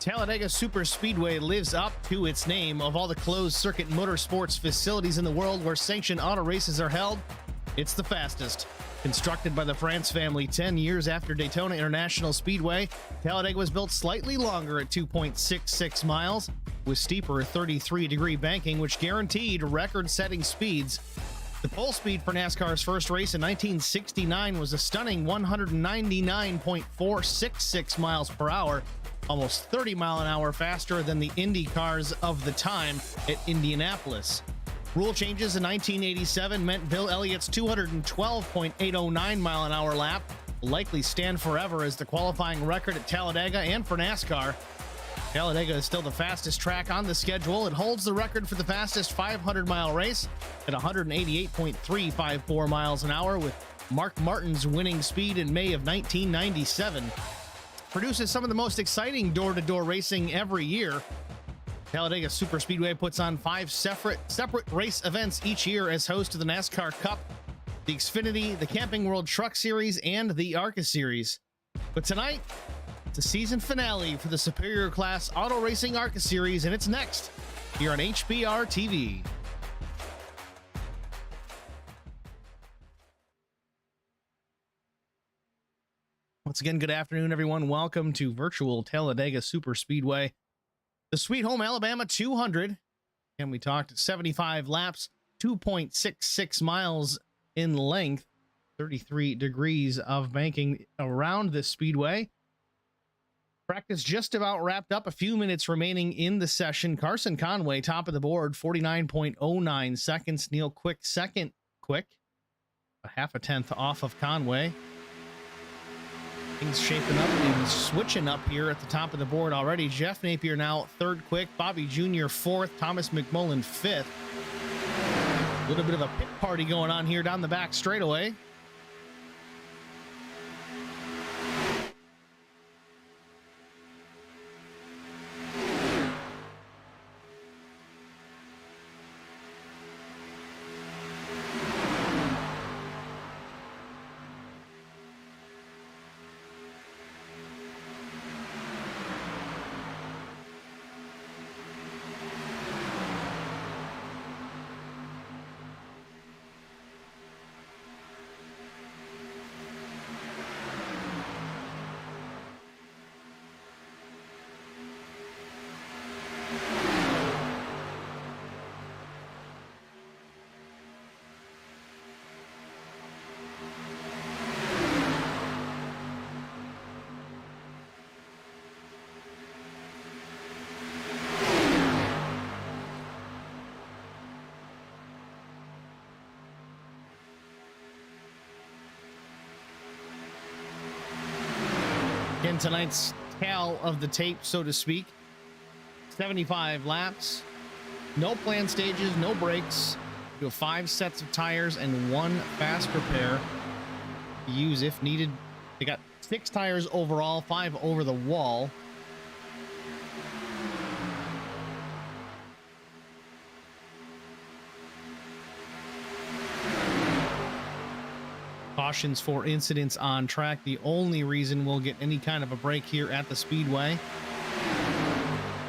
Talladega Superspeedway lives up to its name. Of all the closed circuit motorsports facilities in the world where sanctioned auto races are held, it's the fastest. Constructed by the France family 10 years after Daytona International Speedway, Talladega was built slightly longer at 2.66 miles, with steeper 33-degree banking, which guaranteed record-setting speeds. The pole speed for NASCAR's first race in 1969 was a stunning 199.466 miles per hour, almost 30 mile an hour faster than the Indy cars of the time at Indianapolis. Rule changes in 1987 meant Bill Elliott's 212.809 mile an hour lap will likely stand forever as the qualifying record at Talladega and for NASCAR. Talladega is still the fastest track on the schedule. It holds the record for the fastest 500-mile race at 188.354 miles an hour, with Mark Martin's winning speed in May of 1997. Produces some of the most exciting door-to-door racing every year. Talladega Superspeedway puts on 5 separate race events each year as host to the NASCAR Cup, the Xfinity, the Camping World Truck Series, and the ARCA Series. But tonight, it's a season finale for the Superior Class Auto Racing ARCA Series, and it's next here on HBR TV. Once again, good afternoon, everyone. Welcome to virtual Talladega Superspeedway, the Sweet Home Alabama 200. And we talked 75 laps, 2.66 miles in length, 33 degrees of banking around this speedway. Practice just about wrapped up. A few minutes remaining in the session. Carson Conway, top of the board, 49.09 seconds. Neil Quick, second. Quick, a half a tenth off of Conway. Things shaping up and switching up here at the top of the board already. Jeff Napier now third quick. Bobby Jr. fourth. Thomas McMullen fifth. A little bit of a pit party going on here down the back straightaway. In tonight's tale of the tape, so to speak, 75 laps, no planned stages, no breaks. You have 5 sets of tires and 1 fast repair to use if needed. They got 6 tires overall, 5 over the wall. Cautions for incidents on track. The only reason we'll get any kind of a break here at the Speedway.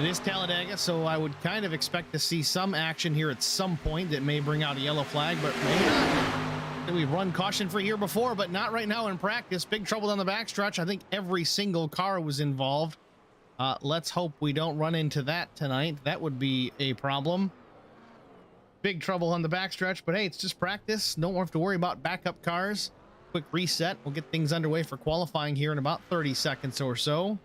It is Talladega, so I would kind of expect to see some action here at some point that may bring out a yellow flag, but maybe not. We've run caution free here before, but not right now in practice. Big trouble on the backstretch. I think every single car was involved. Let's hope we don't run into that tonight. That would be a problem. Big trouble on the backstretch, but hey, it's just practice. Don't have to worry about backup cars. Quick reset. We'll get things underway for qualifying here in about 30 seconds or so.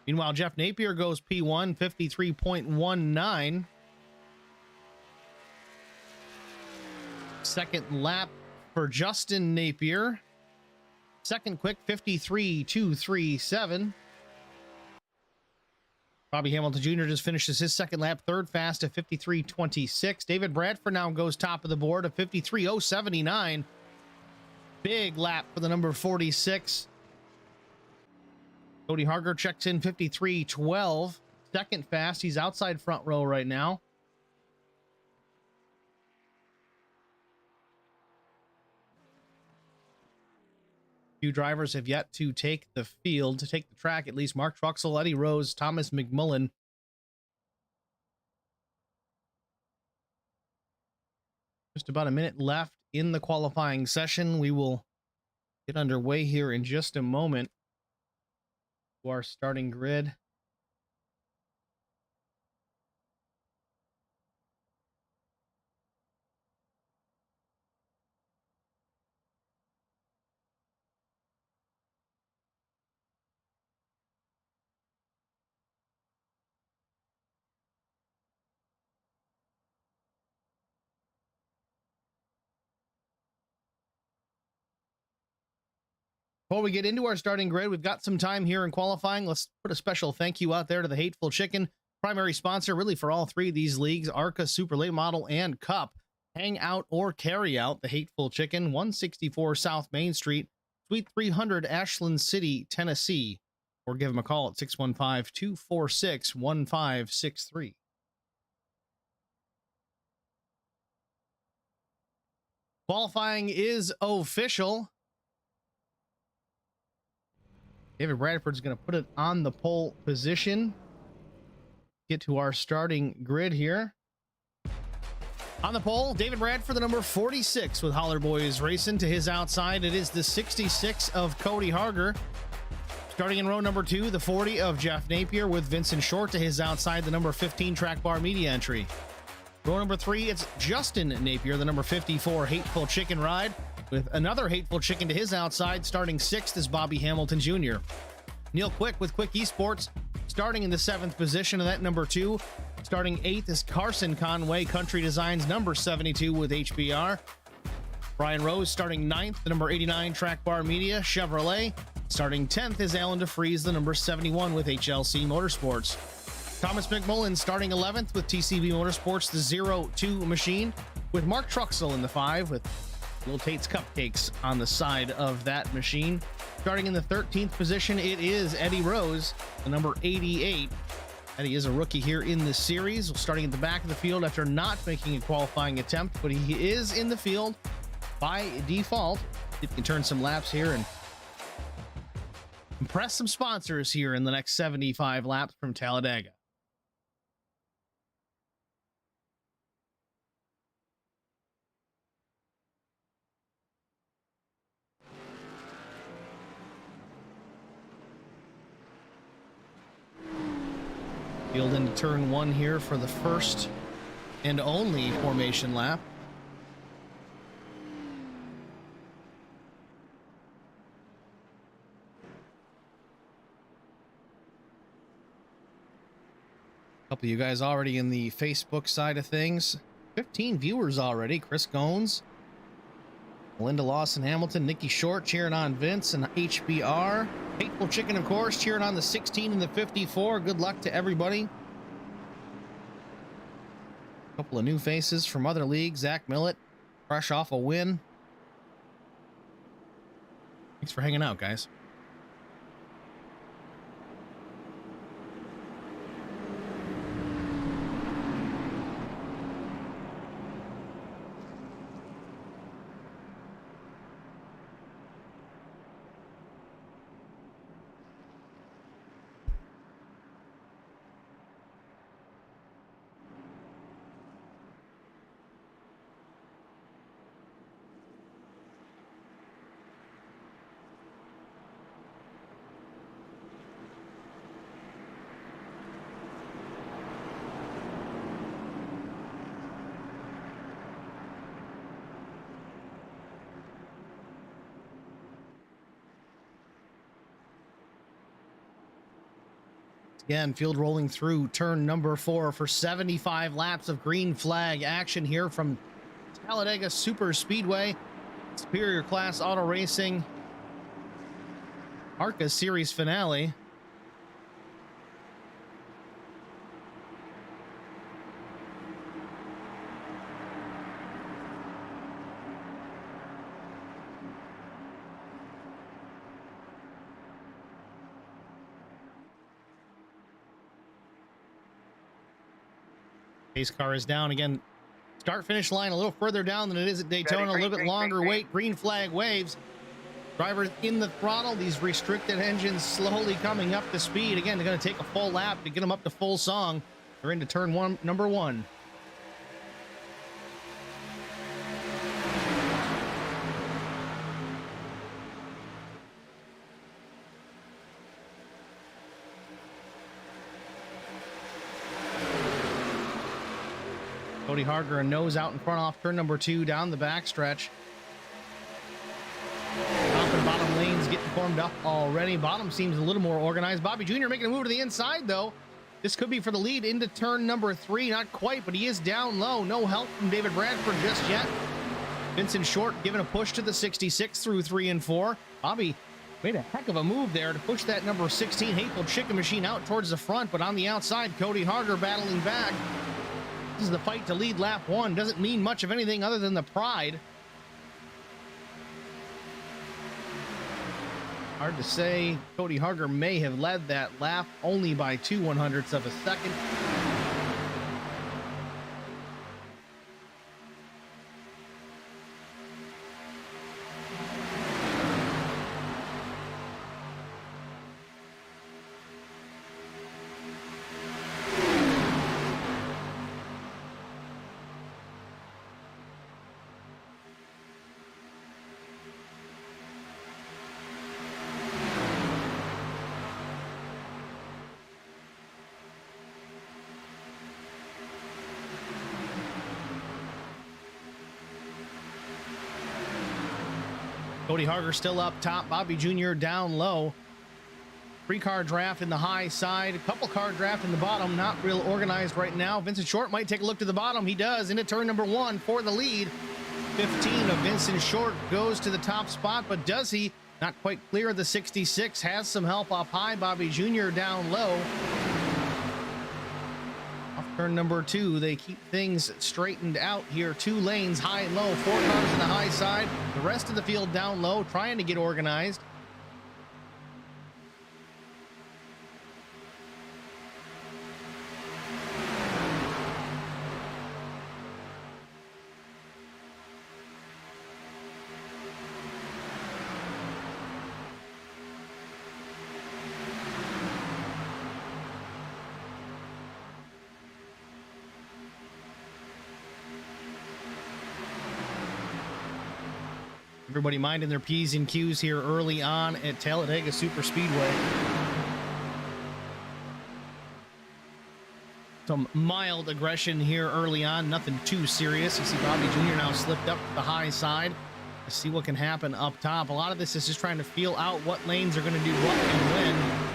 Meanwhile, Jeff Napier goes P1, 53.19. Second lap for Justin Napier. Second quick, 53.237. Bobby Hamilton Jr. just finishes his second lap, third fast at 53.26. David Bradford now goes top of the board at 53.079. Big lap for the number 46. Cody Harger checks in 53.12. Second fast. He's outside front row right now. Few drivers have yet to take the field, to take the track, at least. Mark Truxell, Eddie Rose, Thomas McMullen. Just about a minute left in the qualifying session. We will get underway here in just a moment to our starting grid. Before we get into our starting grid, we've got some time here in qualifying. Let's put a special thank you out there to the Hateful Chicken, primary sponsor really for all three of these leagues, ARCA, Super Late Model, and Cup. Hang out or carry out the Hateful Chicken, 164 South Main Street, Suite 300, Ashland City, Tennessee. Or give them a call at 615-246-1563. Qualifying is official. David Bradford's going to put it on the pole position. Get to our starting grid here. On the pole, David Bradford, the number 46 with Holler Boys Racing. To his outside, it is the 66 of Cody Harger. Starting in row number 2, the 40 of Jeff Napier with Vincent Short. To his outside, the number 15 Track Bar Media entry. Row number 3, it's Justin Napier, the number 54 Hateful Chicken ride, with another Hateful Chicken to his outside. Starting 6th is Bobby Hamilton Jr. Neil Quick with Quick Esports starting in the 7th position of that number 2. Starting 8th is Carson Conway, Country Designs number 72 with HBR. Brian Rose starting 9th, the number 89 Track Bar Media Chevrolet. Starting 10th is Alan DeFries, the number 71 with HLC Motorsports. Thomas McMullen starting 11th with TCB Motorsports, the 02 machine, with Mark Truxell in the 5 with Little Tate's Cupcakes on the side of that machine. Starting in the 13th position, it is Eddie Rose, the number 88. Eddie is a rookie here in the series, starting at the back of the field after not making a qualifying attempt, but he is in the field by default. He can turn some laps here and impress some sponsors here in the next 75 laps from Talladega. Field into turn 1 here for the first and only formation lap. A couple of you guys already in the Facebook side of things. 15 viewers already. Chris Gones, Melinda Lawson Hamilton, Nikki Short cheering on Vince and HBR. Hateful Chicken, of course, cheering on the 16 and the 54. Good luck to everybody. A couple of new faces from other leagues. Zach Millett, fresh off a win. Thanks for hanging out, guys. Again, field rolling through turn number 4 for 75 laps of green flag action here from Talladega Super Speedway. Superior Class Auto Racing ARCA Series finale. Pace car is down again. Start finish line a little further down than it is at Daytona. A little bit longer wait. Green flag waves. Drivers in the throttle. These restricted engines slowly coming up to speed. Again, they're going to take a full lap to get them up to full song. They're into turn one, number 1. Cody Harger, a nose out in front off turn number 2 down the backstretch. Top and bottom lanes getting formed up already. Bottom seems a little more organized. Bobby Jr. making a move to the inside, though. This could be for the lead into turn number 3. Not quite, but he is down low. No help from David Bradford just yet. Vincent Short giving a push to the 66 through 3 and 4. Bobby made a heck of a move there to push that number 16 Hateful Chicken Machine out towards the front, but on the outside, Cody Harger battling back. This is the fight to lead lap 1. Doesn't mean much of anything other than the pride. Hard to say. Cody Harger may have led that lap only by 0.02 of a second. Cody Harger still up top. Bobby Jr. down low. 3-car draft in the high side. A couple car draft in the bottom. Not real organized right now. Vincent Short might take a look to the bottom. He does. Into turn number 1 for the lead. 15 of Vincent Short goes to the top spot, but does he? Not quite clear of the 66. Has some help up high. Bobby Jr. down low. Off turn number 2, they keep things straightened out here. 2 lanes, high and low. 4 cars in the high side. The rest of the field down low, trying to get organized. Everybody minding their P's and Q's here early on at Talladega Super Speedway. Some mild aggression here early on, nothing too serious. You see Bobby Jr. now slipped up to the high side to see what can happen up top. A lot of this is just trying to feel out what lanes are going to do what and when.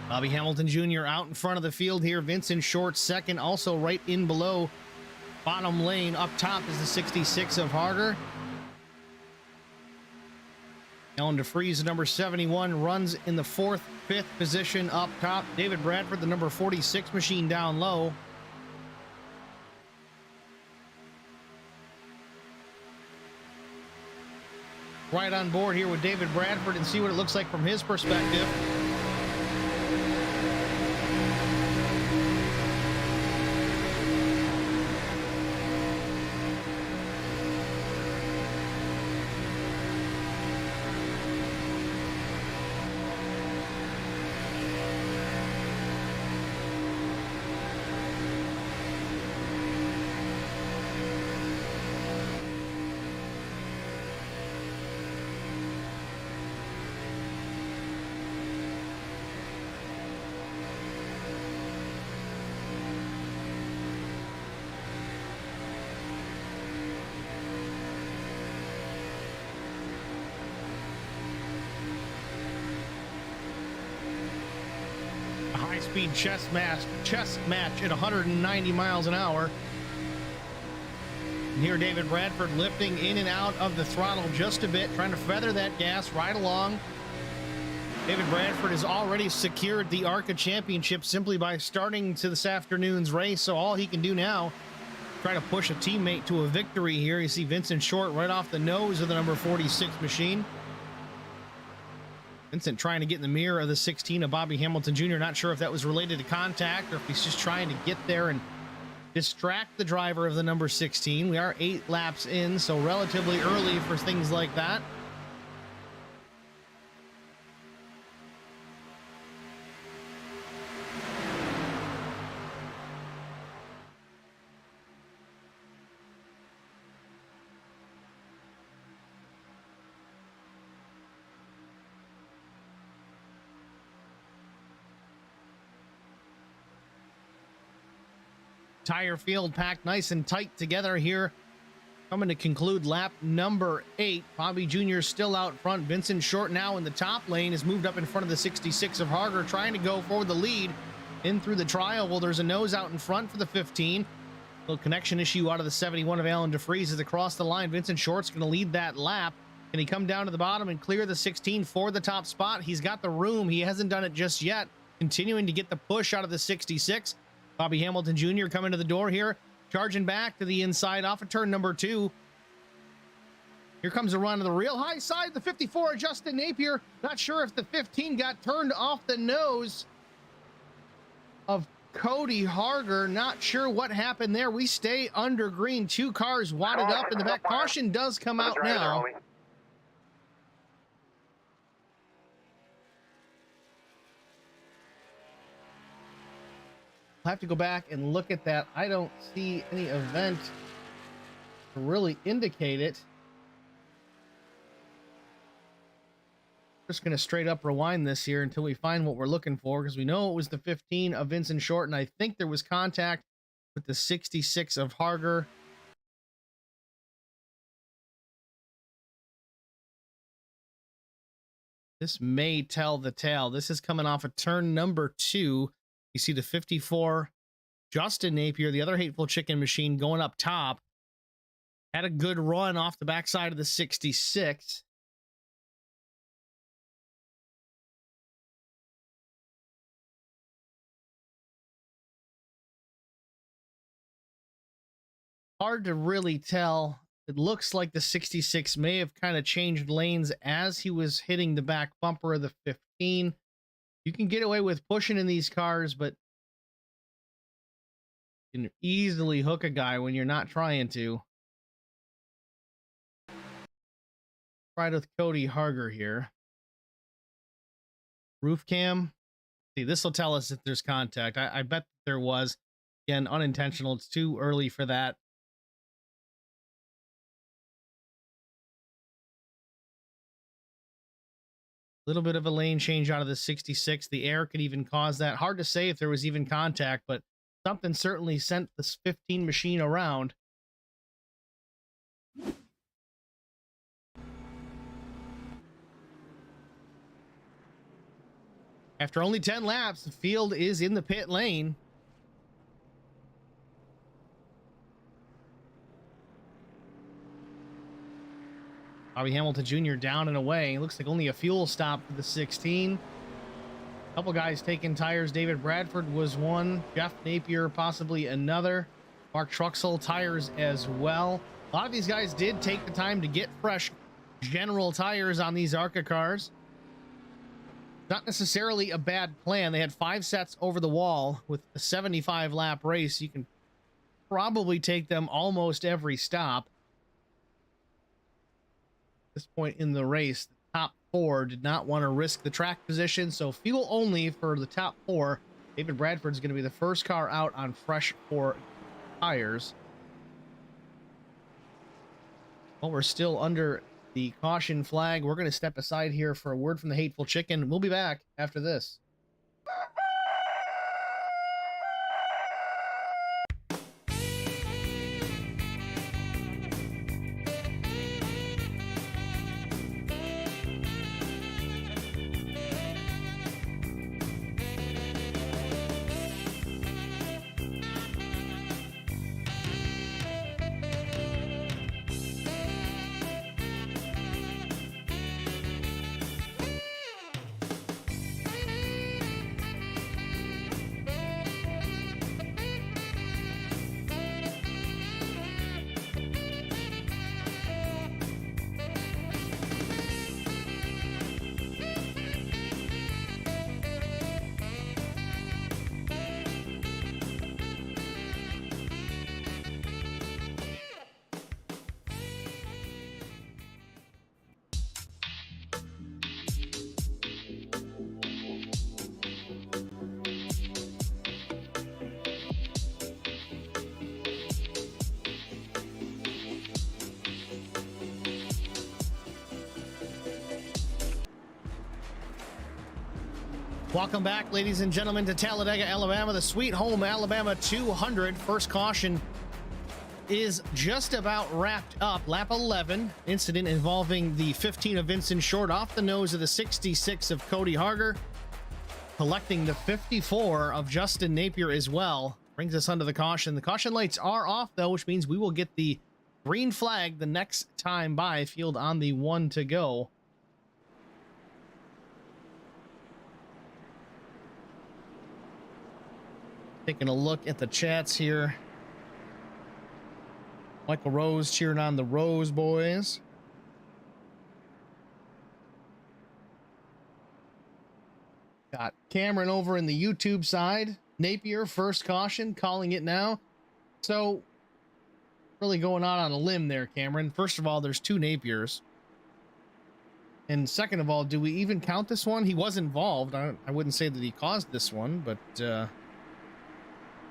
Bobby Hamilton Jr. out in front of the field here. Vincent Short second, also right in below Bottom lane up top is the 66 of Harder. Alan DeFries, number 71, runs in the 4th, 5th position up top. David Bradford, the number 46 machine, down low. Right on board here with David Bradford and see what it looks like from his perspective. High-speed chest match at 190 miles an hour. And here David Bradford lifting in and out of the throttle just a bit, trying to feather that gas right along. David Bradford has already secured the ARCA championship simply by starting to this afternoon's race, so all he can do now, try to push a teammate to a victory here. You see Vincent Short right off the nose of the number 46 machine. Vincent trying to get in the mirror of the 16 of Bobby Hamilton Jr. Not sure if that was related to contact or if he's just trying to get there and distract the driver of the number 16. We are 8 laps in, so relatively early for things like that. Tire field packed nice and tight together here. Coming to conclude lap number 8. Bobby Jr. still out front. Vincent Short now in the top lane has moved up in front of the 66 of Harger, trying to go for the lead in through the trial. Well, there's a nose out in front for the 15. Little connection issue out of the 71 of Alan DeFries as across the line. Vincent Short's going to lead that lap. Can he come down to the bottom and clear the 16 for the top spot? He's got the room. He hasn't done it just yet. Continuing to get the push out of the 66. Bobby Hamilton Jr. coming to the door here, charging back to the inside off of turn number 2. Here comes a run to the real high side. The 54 of Justin Napier. Not sure if the 15 got turned off the nose of Cody Harger. Not sure what happened there. We stay under green. 2 cars wadded up in the back. Caution does come out now. I'll have to go back and look at that. I don't see any event to really indicate it. Just going to straight up rewind this here until we find what we're looking for, because we know it was the 15 of Vincent Short, and I think there was contact with the 66 of Harger. This may tell the tale. This is coming off of turn number 2. You see the 54, Justin Napier, the other Hateful Chicken machine, going up top. Had a good run off the backside of the 66. Hard to really tell. It looks like the 66 may have kind of changed lanes as he was hitting the back bumper of the 15. You can get away with pushing in these cars, but you can easily hook a guy when you're not trying to. Right with Cody Harger here. Roof cam. See, this will tell us if there's contact. I bet there was. Again, unintentional. It's too early for that. Little bit of a lane change out of the 66. The air could even cause that. Hard to say if there was even contact, but something certainly sent this 15 machine around. After only 10 laps, the field is in the pit lane. Bobby Hamilton Jr. down and away. It looks like only a fuel stop for the 16. Couple guys taking tires. David Bradford was one. Jeff Napier possibly another. Mark Truxell tires as well. A lot of these guys did take the time to get fresh general tires on these ARCA cars. Not necessarily a bad plan. They had 5 sets over the wall with a 75 lap race. You can probably take them almost every stop. At this point in the race, the top 4 did not want to risk the track position, so fuel only for the top 4. David Bradford's going to be the first car out on fresh 4 tires. Well, we're still under the caution flag. We're going to step aside here for a word from the Hateful Chicken. We'll be back after this. Welcome back, ladies and gentlemen, to Talladega, Alabama, the sweet home Alabama 200. First caution is just about wrapped up. Lap 11, incident involving the 15 of Vincent Short off the nose of the 66 of Cody Harger, collecting the 54 of Justin Napier as well. Brings us under the caution. The caution lights are off, though, which means we will get the green flag the next time by. Field on the 1 to go. Taking a look at the chats here. Michael Rose cheering on the Rose boys. Got Cameron over in the YouTube side. Napier, first caution, calling it now. So, really going out on a limb there, Cameron. First of all, there's 2 Napiers. And second of all, do we even count this one? He was involved. I wouldn't say that he caused this one, but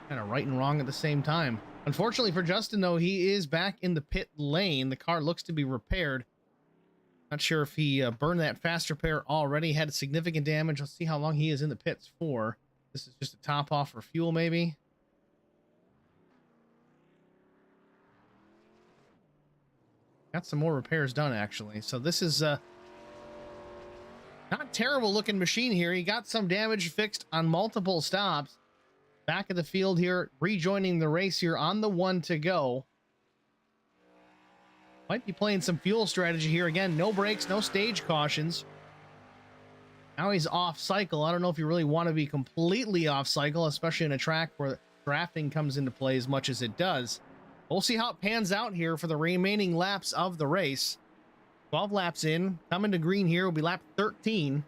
kind of right and wrong at the same time. Unfortunately for Justin, though, he is back in the pit lane. The car looks to be repaired. Not sure if he burned that fast repair already, had significant damage. Let's see how long he is in the pits for. This is just a top off for fuel, maybe. Got some more repairs done, actually. So this is not terrible looking machine here. He got some damage fixed on multiple stops. Back of the field here, rejoining the race here on the 1 to go. Might be playing some fuel strategy here. Again, no brakes, no stage cautions. Now he's off cycle. I don't know if you really want to be completely off cycle, especially in a track where drafting comes into play as much as it does. We'll see how it pans out here for the remaining laps of the race. 12 laps in, coming to green here will be lap 13.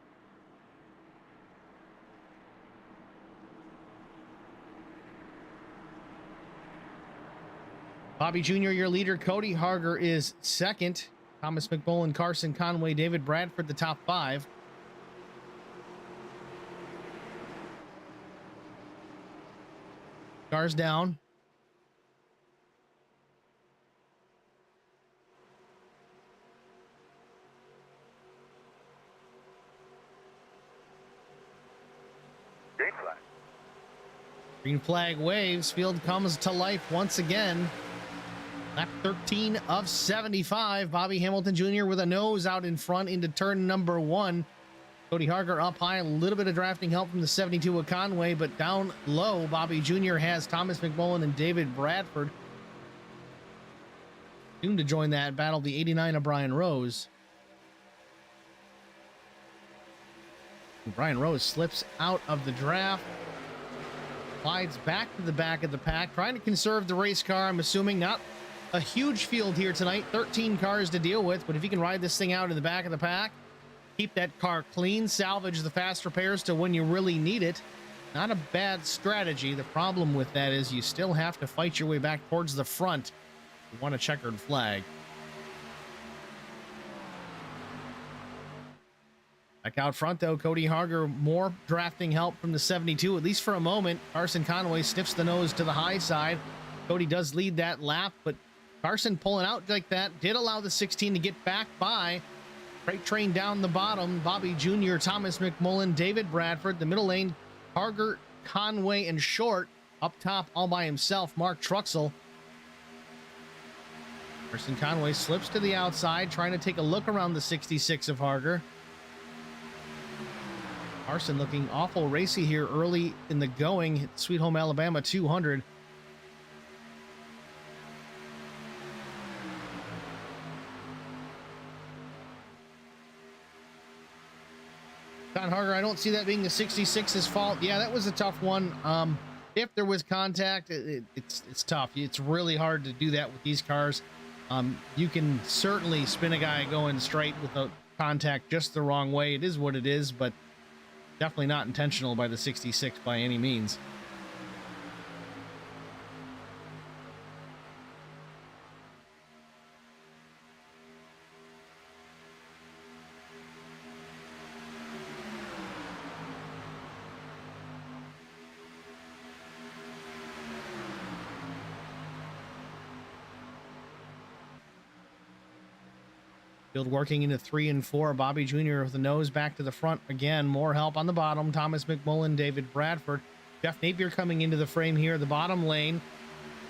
Bobby Jr., your leader. Cody Harger is second. Thomas McMullen, Carson Conway, David Bradford, the top 5. Cars down. Green flag waves. Field comes to life once again. Lap 13 of 75. Bobby Hamilton Jr. with a nose out in front into turn number 1. Cody Harger up high. A little bit of drafting help from the 72 of Conway, but down low, Bobby Jr. has Thomas McMullen and David Bradford. Soon to join that battle, the 89 of Brian Rose. Brian Rose slips out of the draft, slides back to the back of the pack, trying to conserve the race car. I'm assuming not a huge field here tonight, 13 cars to deal with, but if you can ride this thing out in the back of the pack, keep that car clean, salvage the fast repairs to when you really need it, not a bad strategy. The problem with that is you still have to fight your way back towards the front. You want a checkered flag. Back out front, though, Cody Harger, more drafting help from the 72, at least for a moment. Carson Conway sniffs the nose to the high side. Cody does lead that lap, but Carson pulling out like that did allow the 16 to get back by. Freight train down the bottom. Bobby Jr., Thomas McMullen, David Bradford. The middle lane, Harger, Conway, and Short. Up top, all by himself, Mark Truxell. Carson Conway slips to the outside, trying to take a look around the 66 of Harger. Carson looking awful racy here early in the going. Sweet Home Alabama 200. Don Harger, I don't see that being the 66's fault. Yeah, that was a tough one. If there was contact, it's tough. It's really hard to do that with these cars. You can certainly spin a guy going straight without contact just the wrong way. It is what it is, but definitely not intentional by the 66 by any means. Field working into 3 and 4. Bobby Jr. with the nose back to the front again. More help on the bottom. Thomas McMullen, David Bradford. Jeff Napier coming into the frame here. The bottom lane.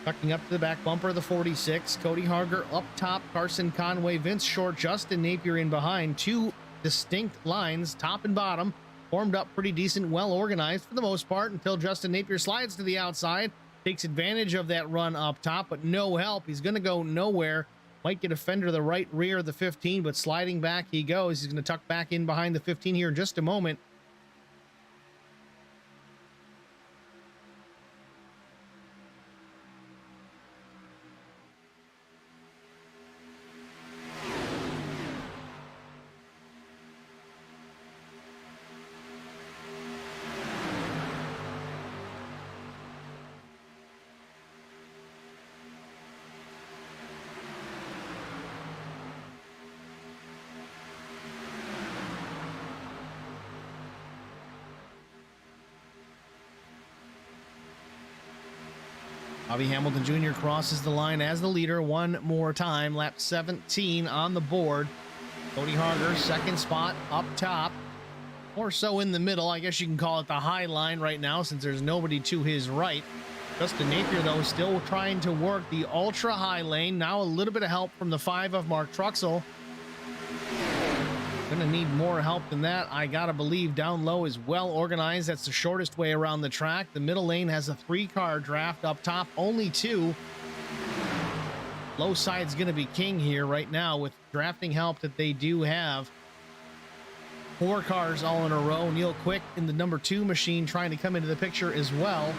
Tucking up to the back bumper of the 46. Cody Harger up top. Carson Conway, Vince Short, Justin Napier in behind. Two distinct lines, top and bottom. Formed up pretty decent, well organized for the most part until Justin Napier slides to the outside. Takes advantage of that run up top, but no help. He's going to go nowhere. Might get a fender to the right rear of the 15, but sliding back he goes. He's going to tuck back in behind the 15 here in just a moment. Bobby Hamilton Jr. crosses the line as the leader one more time. Lap 17 on the board. Cody Harger, second spot up top. Or so in the middle. I guess you can call it the high line right now since there's nobody to his right. Justin Napier, though, still trying to work the ultra high lane. Now a little bit of help from the 5 of Mark Truxell. Gonna need more help than that. I gotta believe down low is well organized. That's the shortest way around the track. The middle lane has a 3-car draft. Up top, only 2. Low side's gonna be king here right now with drafting help that they do have. 4 cars all in a row. Neil Quick in the number 2 machine trying to come into the picture as well.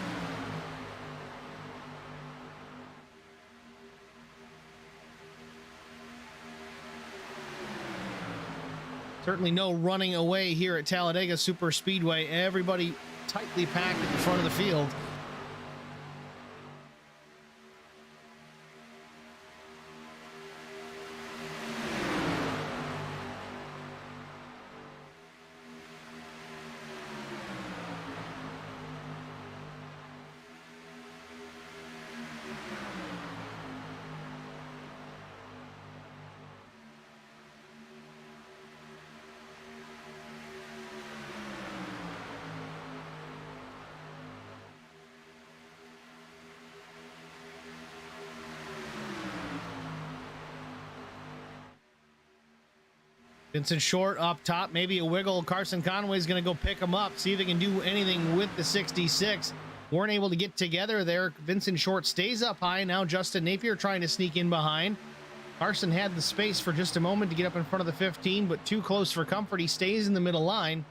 Certainly no running away here at Talladega Super Speedway. Everybody tightly packed at the front of the field. Vincent Short up top, maybe a wiggle. Carson Conway is going to go pick him up, see if they can do anything with the 66. Weren't able to get together there. Vincent Short stays up high. Now Justin Napier trying to sneak in behind. Carson had the space for just a moment to get up in front of the 15, but too close for comfort. He stays in the middle line.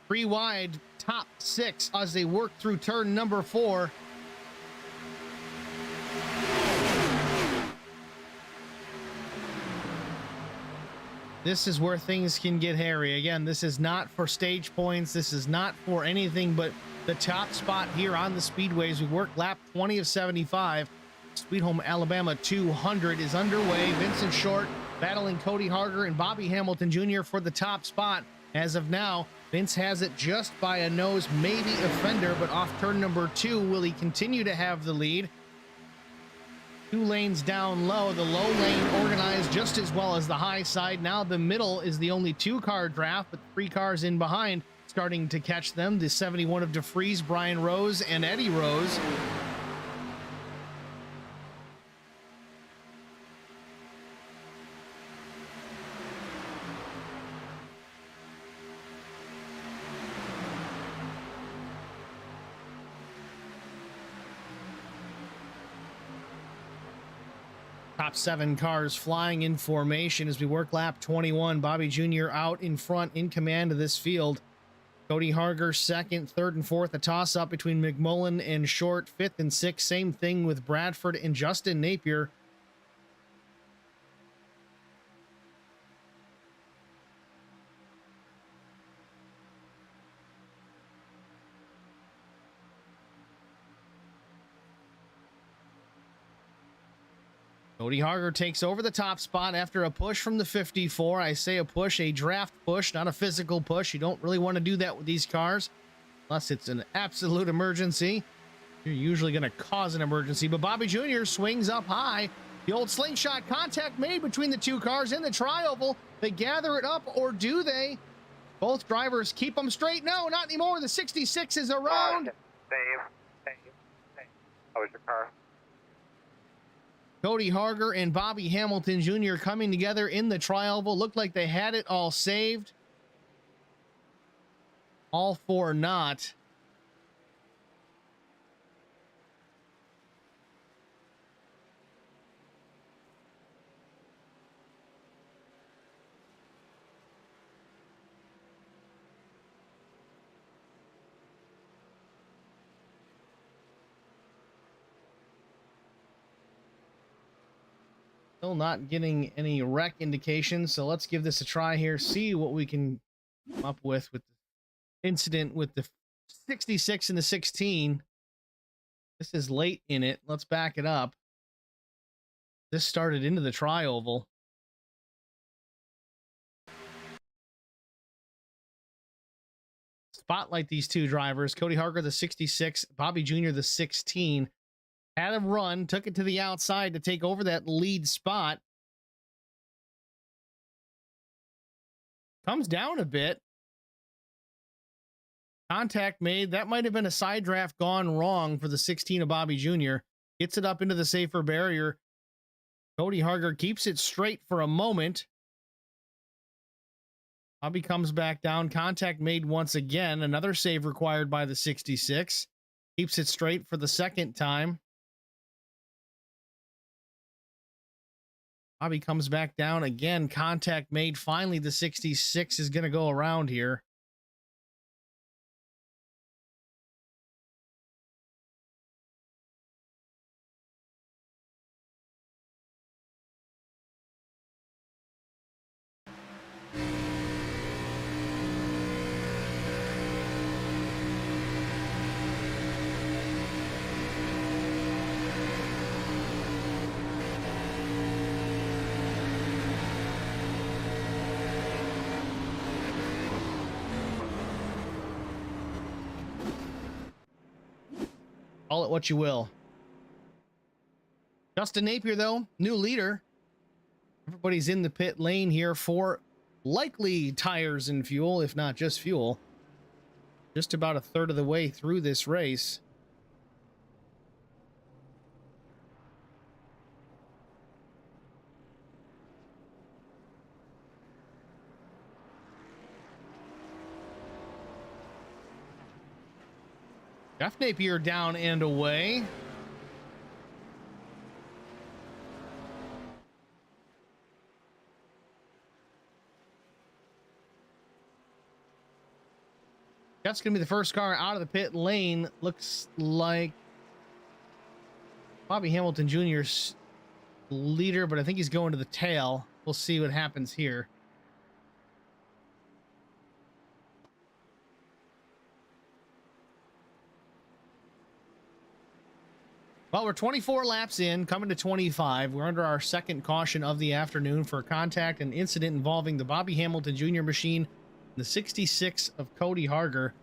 3 wide, top 6 as they work through turn number 4. This is where things can get hairy. Again, this is not for stage points. This is not for anything but the top spot here on the speedways. We work lap 20 of 75. Sweet Home Alabama 200 is underway. Vincent Short battling Cody Harger and Bobby Hamilton Jr. for the top spot. As of now, Vince has it just by a nose, maybe a fender, but off turn number 2, will he continue to have the lead? 2 lanes down low, the low lane organized just as well as the high side. Now the middle is the only 2-car draft, but 3 cars in behind starting to catch them. The 71 of DeFries, Brian Rose, and Eddie Rose. Top 7 cars flying in formation as we work lap 21. Bobby Jr. out in front in command of this field. Cody Harger second, third, and fourth. A toss-up between McMullen and Short, 5th and 6th. Same thing with Bradford and Justin Napier. Cody Harger takes over the top spot after a push from the 54. I say a push, a draft push, not a physical push. You don't really want to do that with these cars unless it's an absolute emergency. You're usually going to cause an emergency, but Bobby Jr. swings up high. The old slingshot contact made between the 2 cars in the tri-oval. They gather it up, or do they? Both drivers keep them straight. No, not anymore. The 66 is around. Save. How was your car? Cody Harger and Bobby Hamilton Jr. coming together in the tri-oval. Looked like they had it all saved. All for naught. Still not getting any wreck indications, so let's give this a try here, see what we can come up with the incident with the 66 and the 16. This is late in it. Let's back it up. This started into the tri-oval. Spotlight these 2 drivers. Cody Harger, the 66, Bobby Jr., the 16. Had him run, took it to the outside to take over that lead spot. Comes down a bit. Contact made. That might have been a side draft gone wrong for the 16 of Bobby Jr. Gets it up into the safer barrier. Cody Harger keeps it straight for a moment. Bobby comes back down. Contact made once again. Another save required by the 66. Keeps it straight for the second time. Bobby comes back down again. Contact made. Finally, the 66 is going to go around here. Call it what you will. Justin Napier, though, new leader. Everybody's in the pit lane here for likely tires and fuel, if not just fuel. Just about a third of the way through this race. Jeff Napier down and away. That's going to be the first car out of the pit lane. Looks like Bobby Hamilton Jr.'s leader, but I think he's going to the tail. We'll see what happens here. Well, we're 24 laps in, coming to 25. We're under our second caution of the afternoon for contact and incident involving the Bobby Hamilton Jr. machine. The 66 of Cody Harger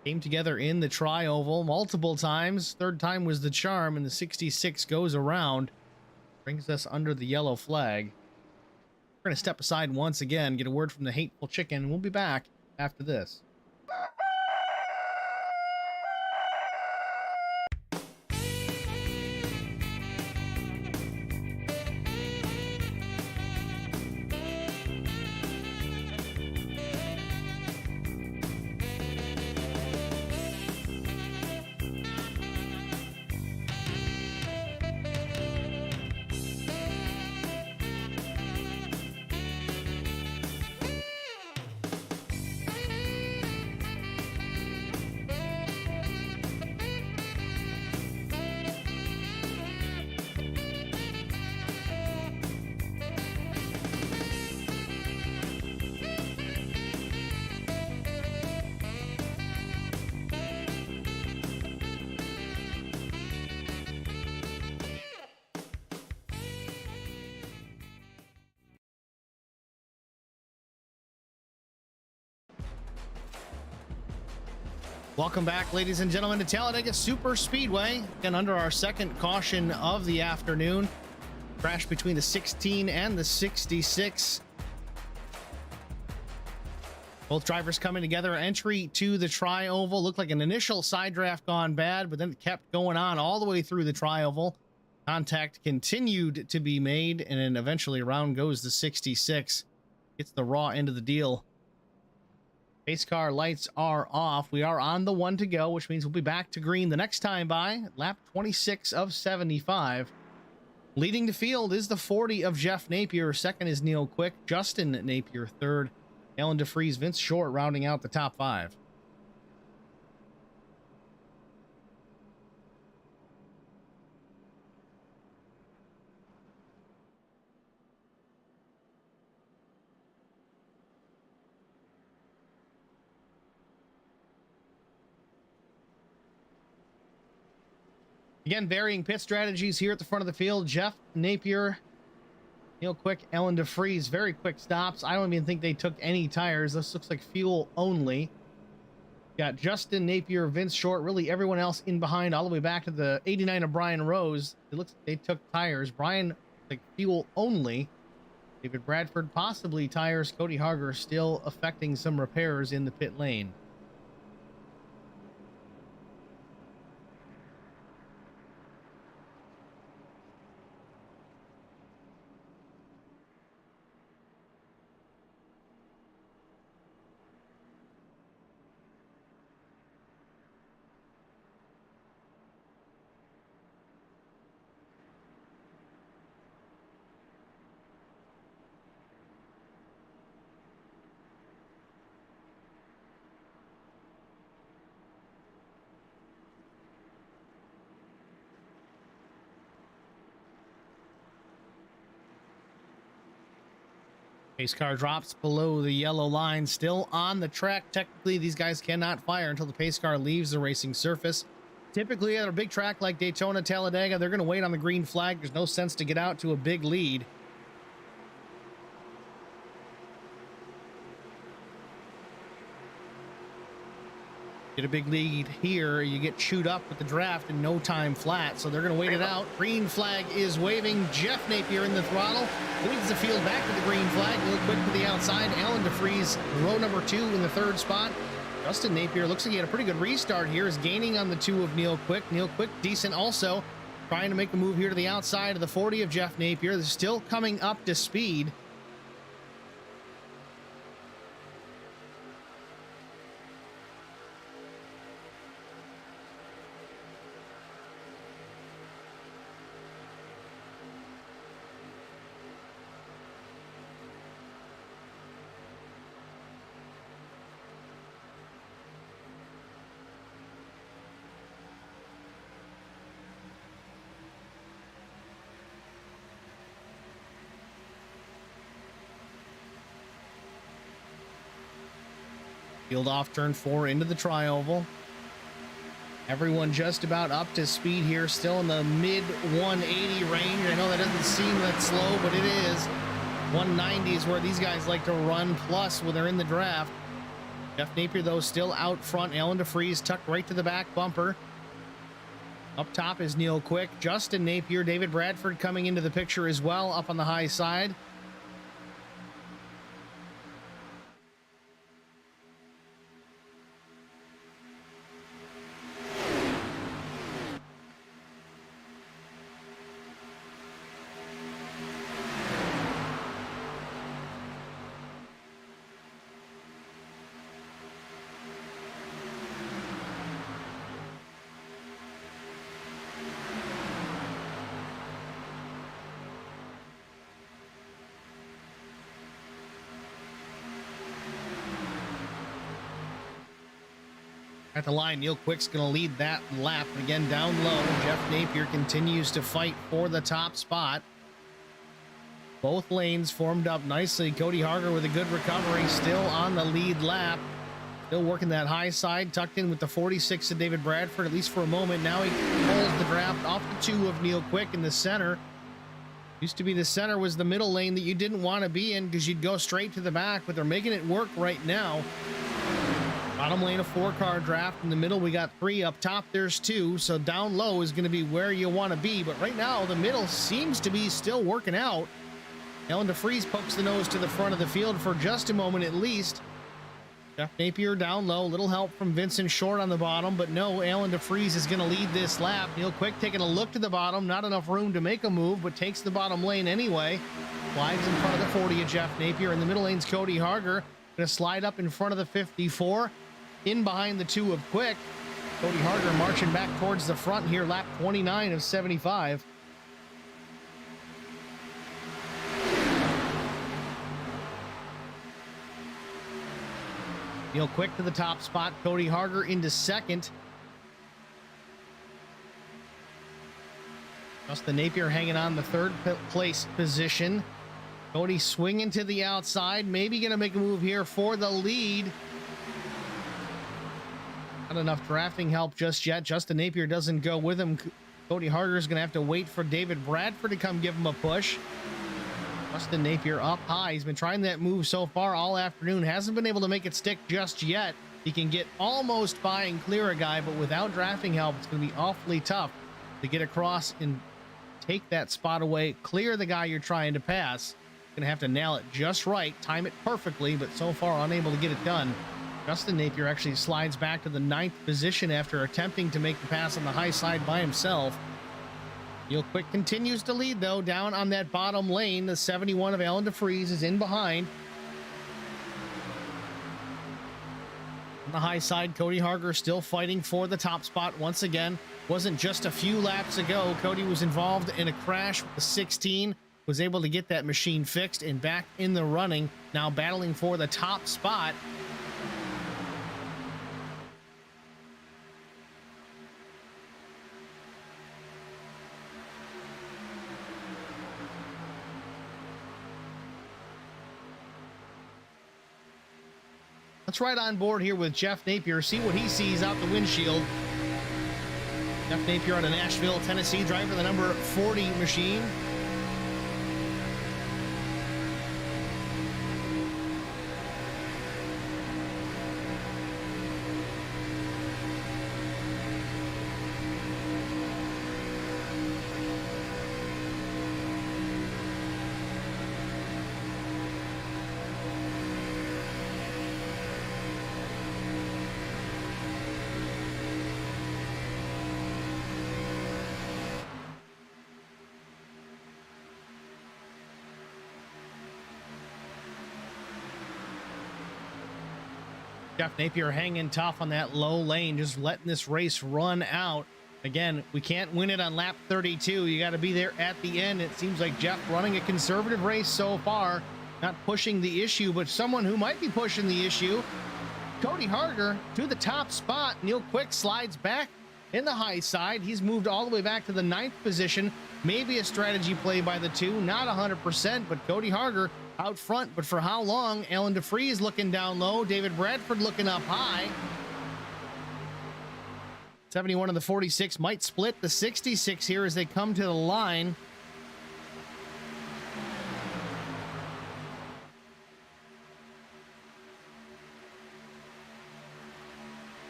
came together in the tri-oval multiple times. Third time was the charm, and the 66 goes around. Brings us under the yellow flag. We're going to step aside once again, get a word from the Hateful Chicken, and we'll be back after this. Welcome back, ladies and gentlemen, to Talladega Super Speedway. Again, under our second caution of the afternoon. Crash between the 16 and the 66. Both drivers coming together. Entry to the tri-oval. Looked like an initial side draft gone bad, but then it kept going on all the way through the tri-oval. Contact continued to be made, and then eventually around goes the 66. Gets the raw end of the deal. Pace car lights are off. We are on the one to go, which means we'll be back to green the next time by. Lap 26 of 75. Leading the field is the 40 of Jeff Napier. Second is Neil Quick. Justin Napier third. Alan DeFries, Vince Short rounding out the top five. Again, varying pit strategies here at the front of the field. Jeff Napier, Neil Quick, Ellen DeFries, very quick stops. I don't even think they took any tires. This looks like fuel only. Got Justin Napier, Vince Short, really everyone else in behind all the way back to the 89 of Brian Rose. It looks like they took tires. Brian, like fuel only. David Bradford, possibly tires. Cody Harger still affecting some repairs in the pit lane. Pace car drops below the yellow line, still on the track. Technically, these guys cannot fire until the pace car leaves the racing surface. Typically, at a big track like Daytona, Talladega, they're going to wait on the green flag. There's no sense to get out to a big lead. Get a big lead here, you get chewed up with the draft in no time flat, so they're going to wait it out. Green flag is waving. Jeff Napier in the throttle. Leads the field back to the green flag. Real quick to the outside. Alan DeFries, row number 2 in the third spot. Justin Napier looks like he had a pretty good restart here. Is gaining on the 2 of Neil Quick. Neil Quick, decent also. Trying to make a move here to the outside of the 40 of Jeff Napier. They're still coming up to speed. Field off turn 4 into the tri-oval. Everyone just about up to speed here, still in the mid 180 range. I know that doesn't seem that slow, but it is. 190 is where these guys like to run plus when they're in the draft. Jeff Napier, though, still out front. Alan DeFries tucked right to the back bumper. Up top is Neil Quick, Justin Napier, David Bradford coming into the picture as well, up on the high side. At the line, Neil Quick's going to lead that lap. Again, down low, Jeff Napier continues to fight for the top spot. Both lanes formed up nicely. Cody Harger with a good recovery, still on the lead lap. Still working that high side, tucked in with the 46 of David Bradford, at least for a moment. Now he pulls the draft off the 2 of Neil Quick in the center. Used to be the center was the middle lane that you didn't want to be in because you'd go straight to the back, but they're making it work right now. Bottom lane, a 4-car draft. In the middle, we got 3. Up top, there's 2. So down low is going to be where you want to be. But right now, the middle seems to be still working out. Alan DeFries pokes the nose to the front of the field for just a moment at least. Jeff Napier down low. Little help from Vincent Short on the bottom. But no, Alan DeFries is going to lead this lap. Neil Quick taking a look to the bottom. Not enough room to make a move, but takes the bottom lane anyway. Flies in front of the 40 of Jeff Napier. In the middle lane's Cody Harger. Going to slide up in front of the 54. In behind the 2 of Quick. Cody Harger marching back towards the front here, lap 29 of 75. Neil Quick to the top spot. Cody Harger into second. Justin Napier hanging on the third place position. Cody swinging to the outside. Maybe going to make a move here for the lead. Not enough drafting help just yet. Justin Napier doesn't go with him. Cody Harger is going to have to wait for David Bradford to come give him a push. Justin Napier up high. He's been trying that move so far all afternoon. Hasn't been able to make it stick just yet. He can get almost by and clear a guy, but without drafting help, it's going to be awfully tough to get across and take that spot away, clear the guy you're trying to pass. Going to have to nail it just right, time it perfectly, but so far unable to get it done. Justin Napier actually slides back to the 9th position after attempting to make the pass on the high side by himself. Neil Quick continues to lead, though, down on that bottom lane. The 71 of Alan DeFries is in behind. On the high side, Cody Harger still fighting for the top spot once again. Wasn't just a few laps ago. Cody was involved in a crash with the 16, was able to get that machine fixed and back in the running. Now battling for the top spot. Let's ride on board here with Jeff Napier, see what he sees out the windshield. Jeff Napier out of Nashville, Tennessee, driving the number 40 machine. Jeff Napier hanging tough on that low lane, just letting this race run out. Again, we can't win it on lap 32. You got to be there at the end. It seems like Jeff running a conservative race so far, not pushing the issue, but someone who might be pushing the issue. Cody Harger to the top spot. Neil Quick slides back in the high side. He's moved all the way back to the 9th position. Maybe a strategy play by the 2, not 100%, but Cody Harger out front, but for how long? Alan DeFreeze looking down low. David Bradford looking up high. 71 of the 46 might split the 66 here as they come to the line.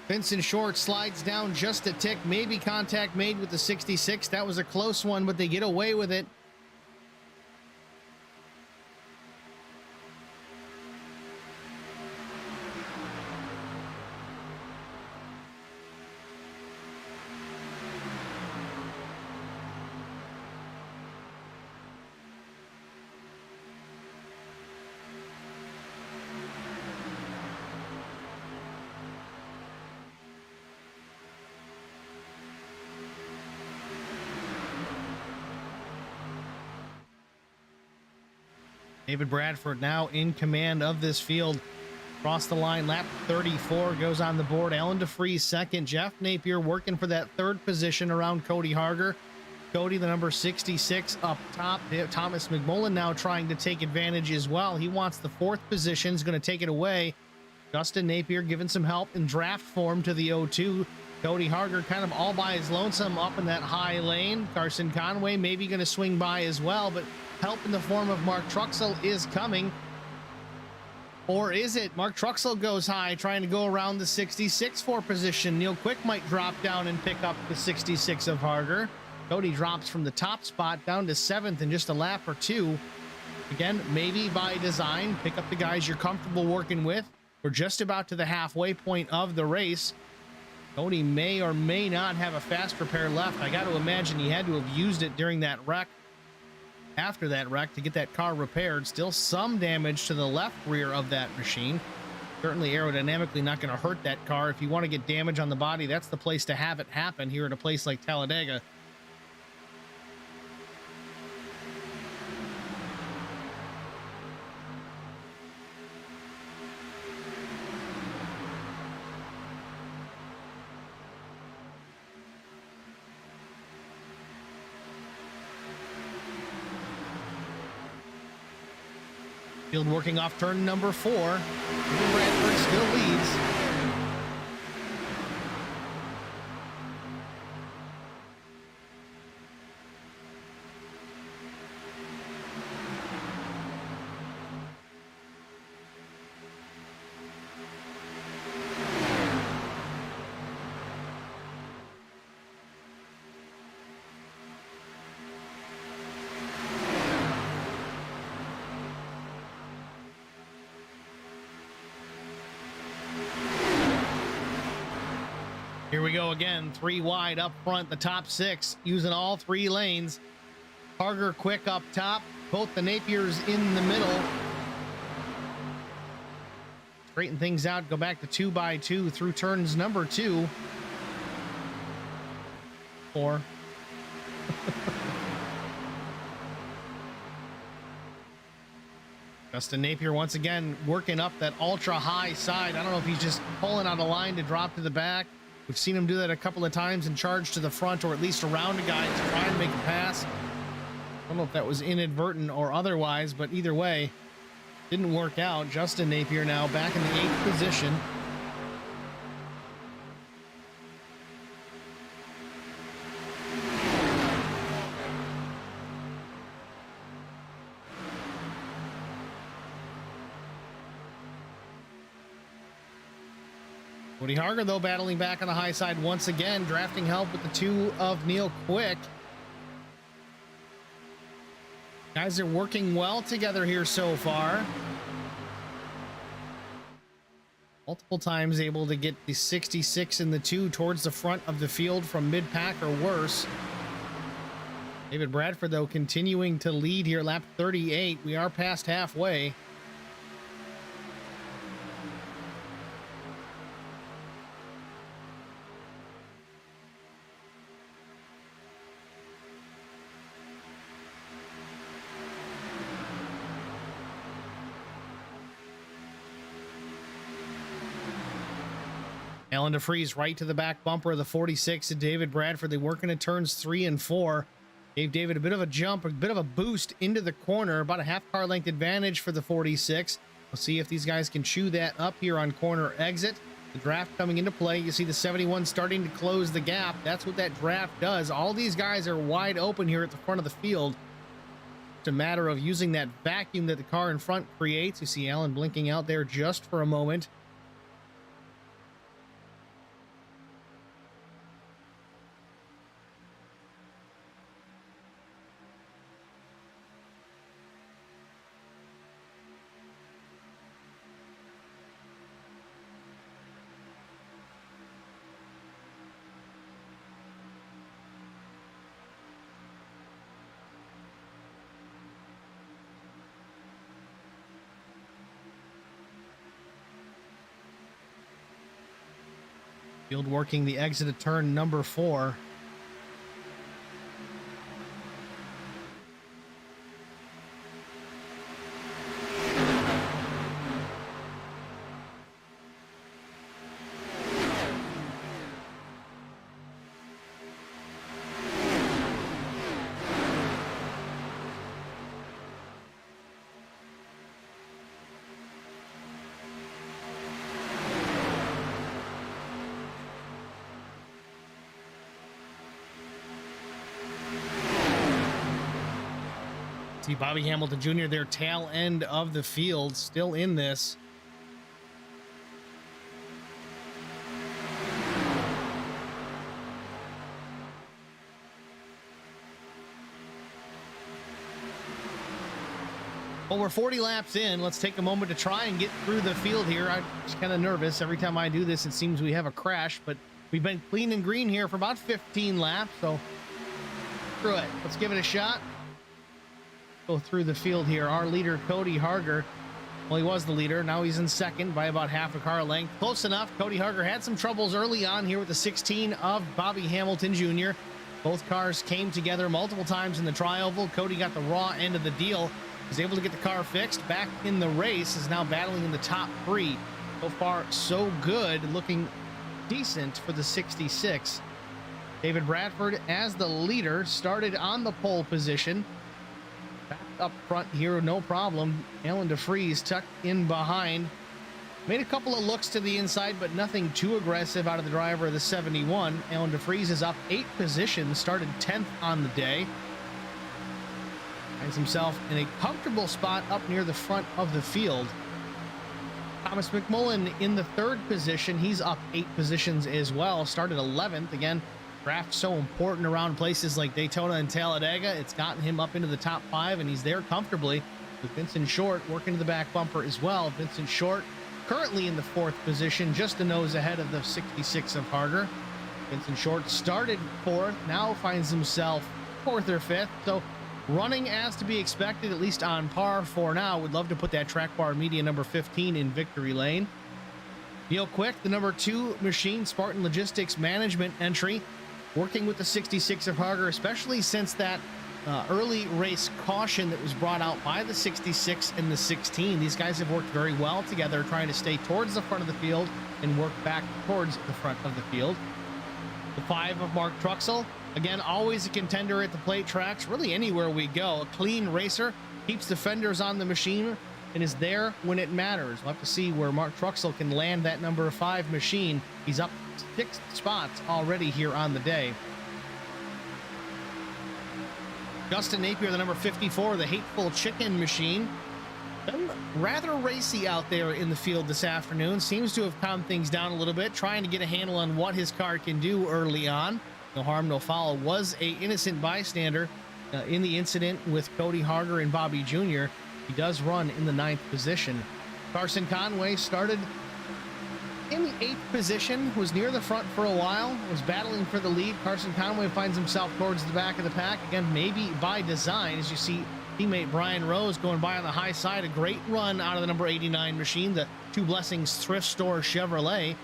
Vincent Short slides down just a tick, maybe contact made with the 66. That was a close one, but they get away with it. David Bradford now in command of this field. Across the line, lap 34 goes on the board. Alan DeFreeze second. Jeff Napier working for that third position around Cody Harger. Cody, the number 66 up top. Thomas McMullen now trying to take advantage as well. He wants the fourth position, is going to take it away. Justin Napier giving some help in draft form to the 0-2. Cody Harger kind of all by his lonesome up in that high lane. Carson Conway maybe going to swing by as well, but help in the form of Mark Truxell is coming. Or is it? Mark Truxell goes high, trying to go around the 66 for position. Neil Quick might drop down and pick up the 66 of Harger. Cody drops from the top spot down to 7th in just a lap or two. Again, maybe by design, pick up the guys you're comfortable working with. We're just about to the halfway point of the race. Cody may or may not have a fast repair left. I got to imagine he had to have used it during that wreck. After that wreck to get that car repaired. Still some damage to the left rear of that machine. Certainly aerodynamically not going to hurt that car. If you want to get damage on the body, that's the place to have it happen here at a place like Talladega. Field working off turn number 4. Bradford still leads. Here we go again, 3 wide up front, the top 6, using all 3 lanes. Harger Quick up top, both the Napiers in the middle. Straighten things out, go back to 2x2 through turns number 2. 4. Justin Napier once again working up that ultra high side. I don't know if he's just pulling out a line to drop to the back. We've seen him do that a couple of times and charge to the front or at least around a guy to try and make a pass. I don't know if that was inadvertent or otherwise, but either way, didn't work out. Justin Napier now back in the 8th position. Cody Harger, though, battling back on the high side once again, drafting help with the 2 of Neil Quick. Guys are working well together here so far. Multiple times able to get the 66 and the 2 towards the front of the field from mid-pack or worse. David Bradford, though, continuing to lead here, lap 38. We are past halfway. Alan DeFreeze right to the back bumper of the 46 to David Bradford. They work into turns 3 and 4. Gave David a bit of a jump, a bit of a boost into the corner, about a half car length advantage for the 46. We'll see if these guys can chew that up here on corner exit. The draft coming into play. You see the 71 starting to close the gap. That's what that draft does. All these guys are wide open here at the front of the field. It's a matter of using that vacuum that the car in front creates. You see Allen blinking out there just for a moment. Field working the exit of turn number 4. See Bobby Hamilton Jr., their tail end of the field, still in this. Well, we're 40 laps in. Let's take a moment to try and get through the field here. I'm just kind of nervous. Every time I do this, it seems we have a crash, but we've been clean and green here for about 15 laps, so screw it. Let's give it a shot. Go through the field here. Our leader, Cody Harger. Well, he was the leader. Now he's in second by about half a car length. Close enough. Cody Harger had some troubles early on here with the 16 of Bobby Hamilton Jr. Both cars came together multiple times in the tri-oval. Cody got the raw end of the deal. Was able to get the car fixed. Back in the race. Is now battling in the top 3. So far, so good. Looking decent for the 66. David Bradford, as the leader, started on the pole position. Back up front here, no problem. Alan DeFries tucked in behind. Made a couple of looks to the inside, but nothing too aggressive out of the driver of the 71. Alan DeFries is up 8 positions, started 10th on the day. Finds himself in a comfortable spot up near the front of the field. Thomas McMullen in the 3rd position. He's up 8 positions as well. Started 11th. Again, draft so important around places like Daytona and Talladega. It's gotten him up into the top 5, and he's there comfortably with Vincent Short working to the back bumper as well. Vincent Short currently in the 4th position, just a nose ahead of the 66 of Harger. Vincent Short started 4th, now finds himself 4th or 5th. So running as to be expected, at least on par for now. Would love to put that track bar media number 15 in victory lane. Neil Quick, the number 2 machine, Spartan Logistics Management entry, working with the 66 of Harger, especially since that early race caution that was brought out by the 66 and the 16. These guys have worked very well together, trying to stay towards the front of the field and work back towards the front of the field. The 5 of Mark Truxell, again, always a contender at the plate tracks, really anywhere we go. A clean racer, keeps the fenders on the machine, and is there when it matters. We'll have to see where Mark Truxell can land that number 5 machine. He's up 6 spots already here on the day. Justin Napier, the number 54, the Hateful chicken machine. Been rather racy out there in the field this afternoon. Seems to have calmed things down a little bit, trying to get a handle on what his car can do early on. No harm, no foul. Was a innocent bystander in the incident with Cody Harger and Bobby Jr. He does run in the 9th position. Carson Conway started in the 8th position, was near the front for a while, was battling for the lead. Carson Conway finds himself towards the back of the pack. Again, maybe by design, as you see teammate Brian Rose going by on the high side. A great run out of the number 89 machine, the Two Blessings Thrift Store Chevrolet.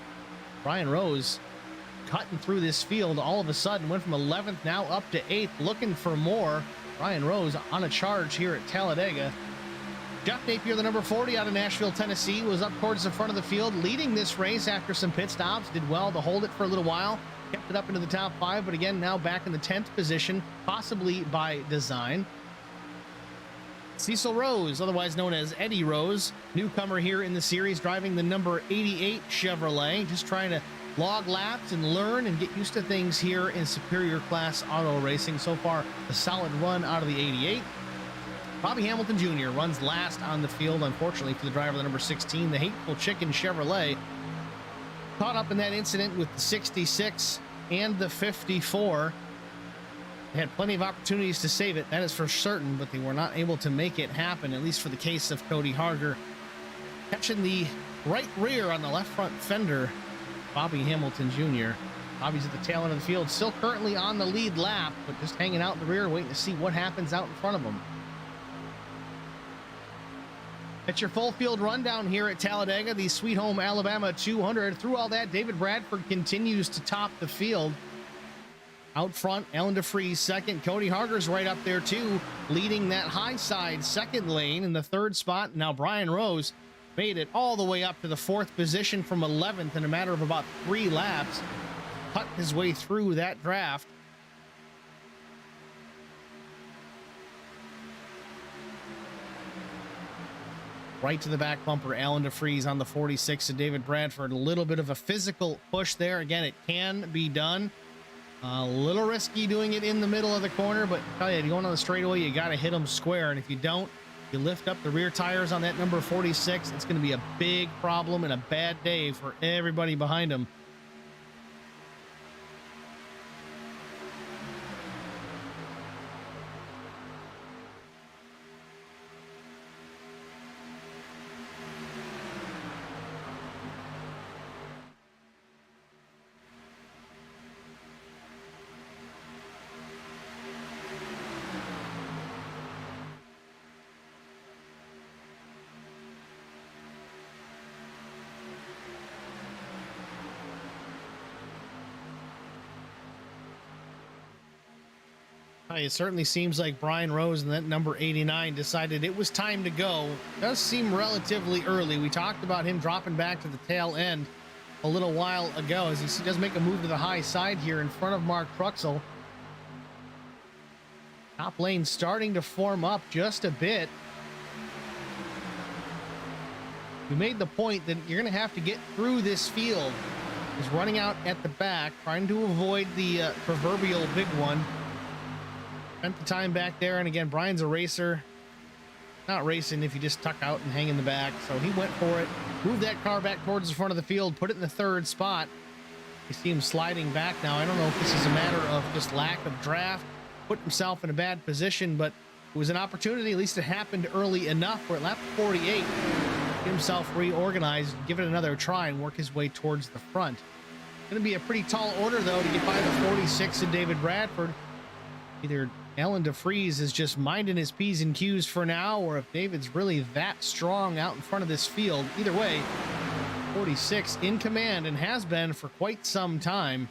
Brian Rose cutting through this field all of a sudden, went from 11th now up to 8th, looking for more. Brian Rose on a charge here at Talladega. Jeff Napier, the number 40 out of Nashville, Tennessee, was up towards the front of the field, leading this race after some pit stops. Did well to hold it for a little while. kept it up into the top 5, but again, now back in the 10th position, possibly by design. Cecil Rose, otherwise known as Eddie Rose, newcomer here in the series, driving the number 88 Chevrolet, just trying to log laps and learn and get used to things here in superior class auto racing. So far, a solid run out of the 88. Bobby Hamilton Jr. runs last on the field, unfortunately, for the driver, the number 16, the Hateful Chicken Chevrolet. Caught up in that incident with the 66 and the 54. They had plenty of opportunities to save it, that is for certain, but they were not able to make it happen, at least for the case of Cody Harger. Catching the right rear on the left front fender, Bobby Hamilton Jr. Bobby's at the tail end of the field, still currently on the lead lap, but just hanging out in the rear, waiting to see what happens out in front of him. That's your full field rundown here at Talladega, the Sweet Home Alabama 200. Through all that, David Bradford continues to top the field. Out front, Alan DeFries second. Cody Harger's right up there too, leading that high side second lane in the 3rd spot. Now Brian Rose made it all the way up to the 4th position from 11th in a matter of about 3 laps. Cut his way through that draft. Right to the back bumper, Alan DeFries on the 46 of David Bradford. A little bit of a physical push there. Again, it can be done. A little risky doing it in the middle of the corner, but I tell you, going on the straightaway, you got to hit them square. And if you don't, you lift up the rear tires on that number 46. It's going to be a big problem and a bad day for everybody behind him. It certainly seems like Brian Rose and that number 89 decided it was time to go. It does seem relatively early. We talked about him dropping back to the tail end a little while ago as he does make a move to the high side here in front of Mark Truxell. Top lane starting to form up just a bit. We made the point that you're going to have to get through this field. He's running out at the back, trying to avoid the proverbial big one. Spent the time back there, and again, Brian's a racer. Not racing if you just tuck out and hang in the back, so he went for it. Moved that car back towards the front of the field, put it in the 3rd spot. You see him sliding back now. I don't know if this is a matter of just lack of draft, put himself in a bad position, but it was an opportunity. At least it happened early enough where at lap 48, get himself reorganized, give it another try, and work his way towards the front. Going to be a pretty tall order, though, to get by the 46 of David Bradford. Either Alan DeFries is just minding his P's and Q's for now, or if David's really that strong out in front of this field. Either way, 46 in command and has been for quite some time.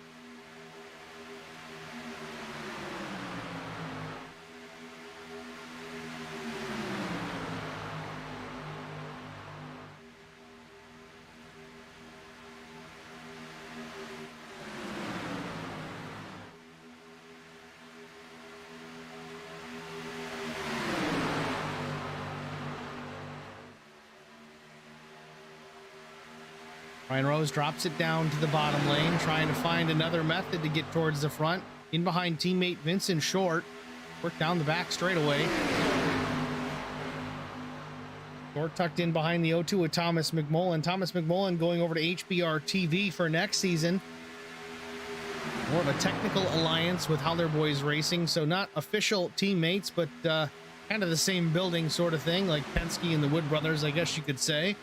Brian Rose drops it down to the bottom lane, trying to find another method to get towards the front. In behind teammate Vincent Short. Work down the back straightaway. Short tucked in behind the O2 with Thomas McMullen. Thomas McMullen going over to HBR TV for next season. More of a technical alliance with Howler Boys Racing, so not official teammates, but kind of the same building sort of thing, like Penske and the Wood Brothers, I guess you could say.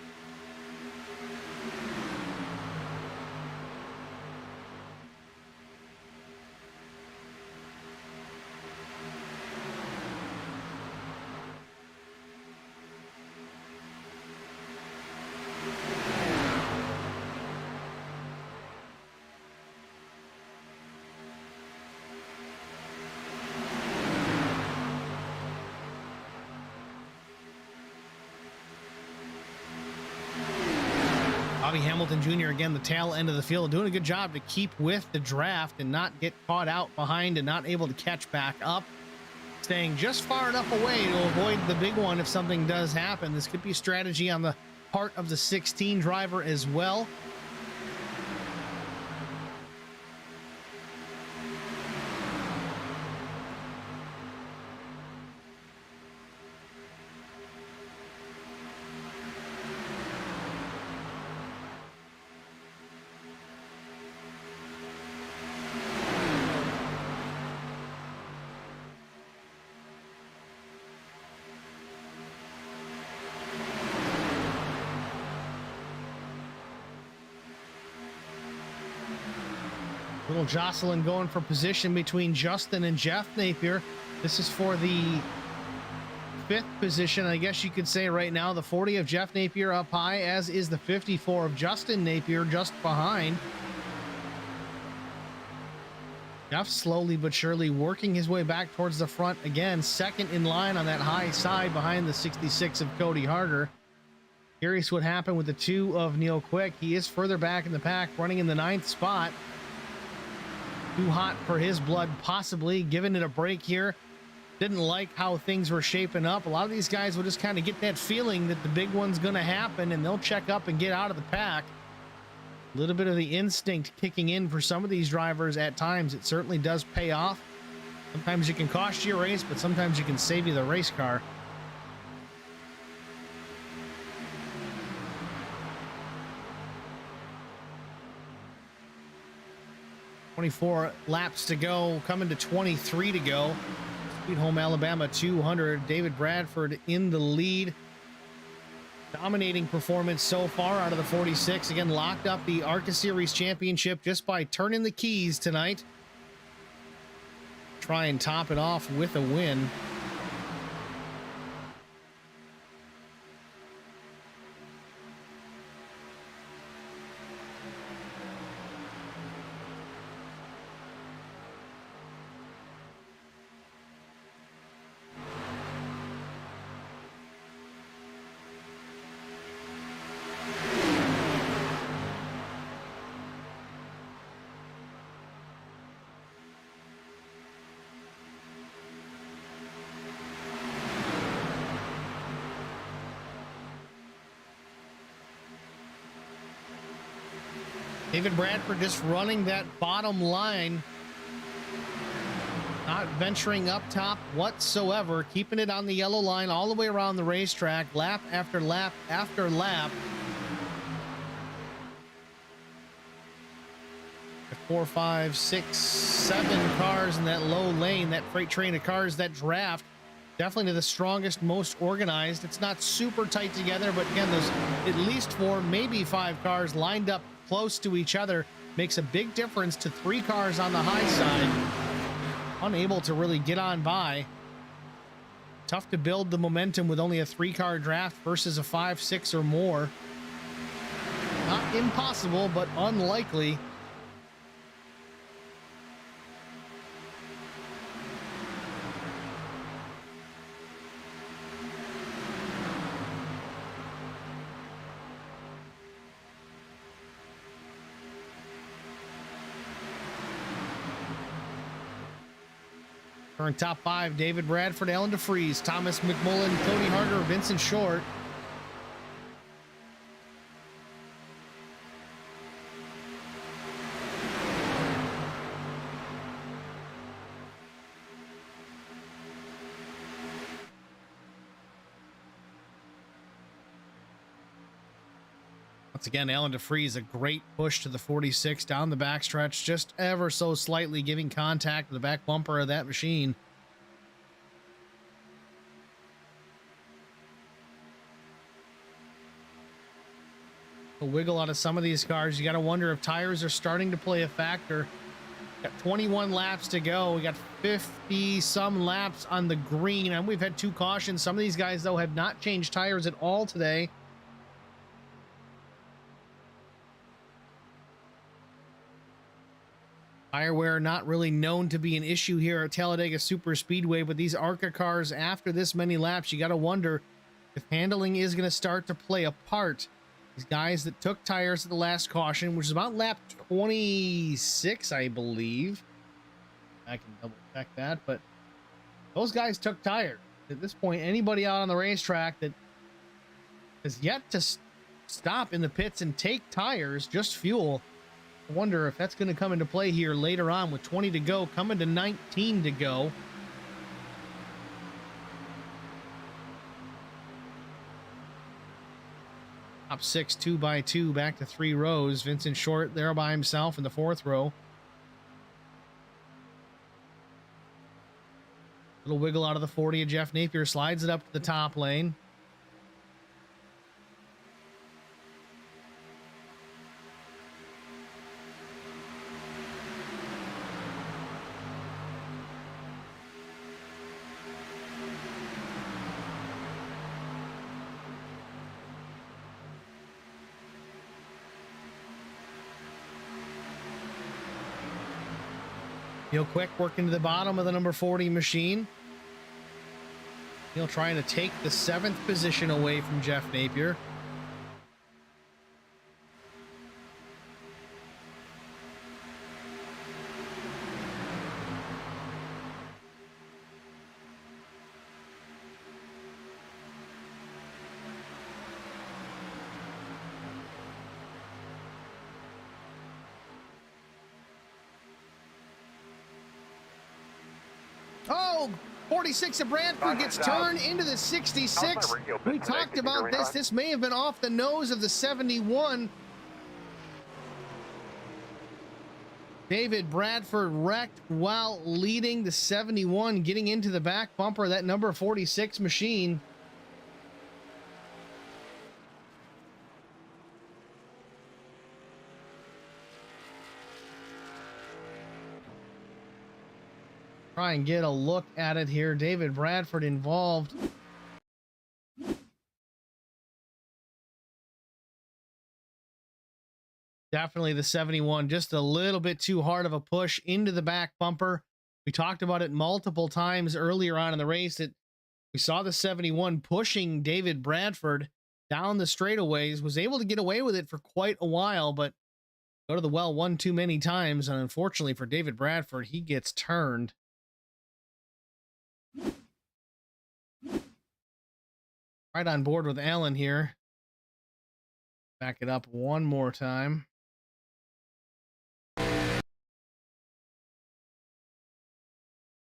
Bobby Hamilton Jr., again, the tail end of the field, doing a good job to keep with the draft and not get caught out behind and not able to catch back up. Staying just far enough away to avoid the big one if something does happen. This could be strategy on the part of the 16 driver as well. Little Jocelyn going for position between Justin and Jeff Napier. This is for the 5th position, I guess you could say right now. The 40 of Jeff Napier up high, as is the 54 of Justin Napier just behind. Jeff slowly but surely working his way back towards the front again. Second in line on that high side behind the 66 of Cody Harder. Curious what happened with the 2 of Neil Quick. He is further back in the pack, running in the 9th spot. Too hot for his blood, possibly. Giving it a break here. Didn't like how things were shaping up. A lot of these guys will just kind of get that feeling that the big one's going to happen, and they'll check up and get out of the pack. A little bit of the instinct kicking in for some of these drivers at times. It certainly does pay off. Sometimes it can cost you a race, but sometimes it can save you the race car. .24 laps to go, coming to 23 to go. Sweet Home Alabama 200. David Bradford in the lead. Dominating performance so far out of the 46. Again, locked up the ARCA Series championship just by turning the keys tonight. Try and top it off with a win. David Bradford just running that bottom line, not venturing up top whatsoever, keeping it on the yellow line all the way around the racetrack, lap after lap after lap. 4, 5, 6, 7 cars in that low lane, that freight train of cars, that draft. Definitely the strongest, most organized. It's not super tight together, but again, there's at least 4, maybe 5 cars lined up close to each other. Makes a big difference to 3 cars on the high side. Unable to really get on by. Tough to build the momentum with only a 3-car draft versus a 5, 6 or more. Not impossible, but unlikely. Current top 5, David Bradford, Alan DeFries, Thomas McMullen, Cody Harder, Vincent Short. Once again, Alan DeFries, a great push to the 46 down the backstretch, just ever so slightly giving contact with the back bumper of that machine. A wiggle out of some of these cars. You got to wonder if tires are starting to play a factor. Got 21 laps to go. We got 50 some laps on the green, and we've had 2 cautions. Some of these guys, though, have not changed tires at all today. Tire wear not really known to be an issue here at Talladega Super Speedway, but these ARCA cars, after this many laps, you got to wonder if handling is going to start to play a part These guys that took tires at the last caution, which is about lap 26, I believe. I can double check that, but those guys took tires. At this point, anybody out on the racetrack that has yet to stop in the pits and take tires, just fuel, I wonder if that's going to come into play here later on with 20 to go, coming to 19 to go. Top 6, 2 by 2, back to 3 rows. Vincent Short there by himself in the 4th row. Little wiggle out of the 40 of Jeff Napier, slides it up to the top lane. Neil Quick working to the bottom of the number 40 machine. Neil trying to take the 7th position away from Jeff Napier. Oh, 46 of Bradford gets turned into the 66. We talked about this. This may have been off the nose of the 71. David Bradford wrecked while leading the 71, getting into the back bumper of that number 46 machine. Try and get a look at it here. David Bradford involved. Definitely the 71, just a little bit too hard of a push into the back bumper. We talked about it multiple times earlier on in the race that we saw the 71 pushing David Bradford down the straightaways, was able to get away with it for quite a while, but go to the well one too many times. And unfortunately for David Bradford, he gets turned. Right on board with Allen here. Back it up one more time.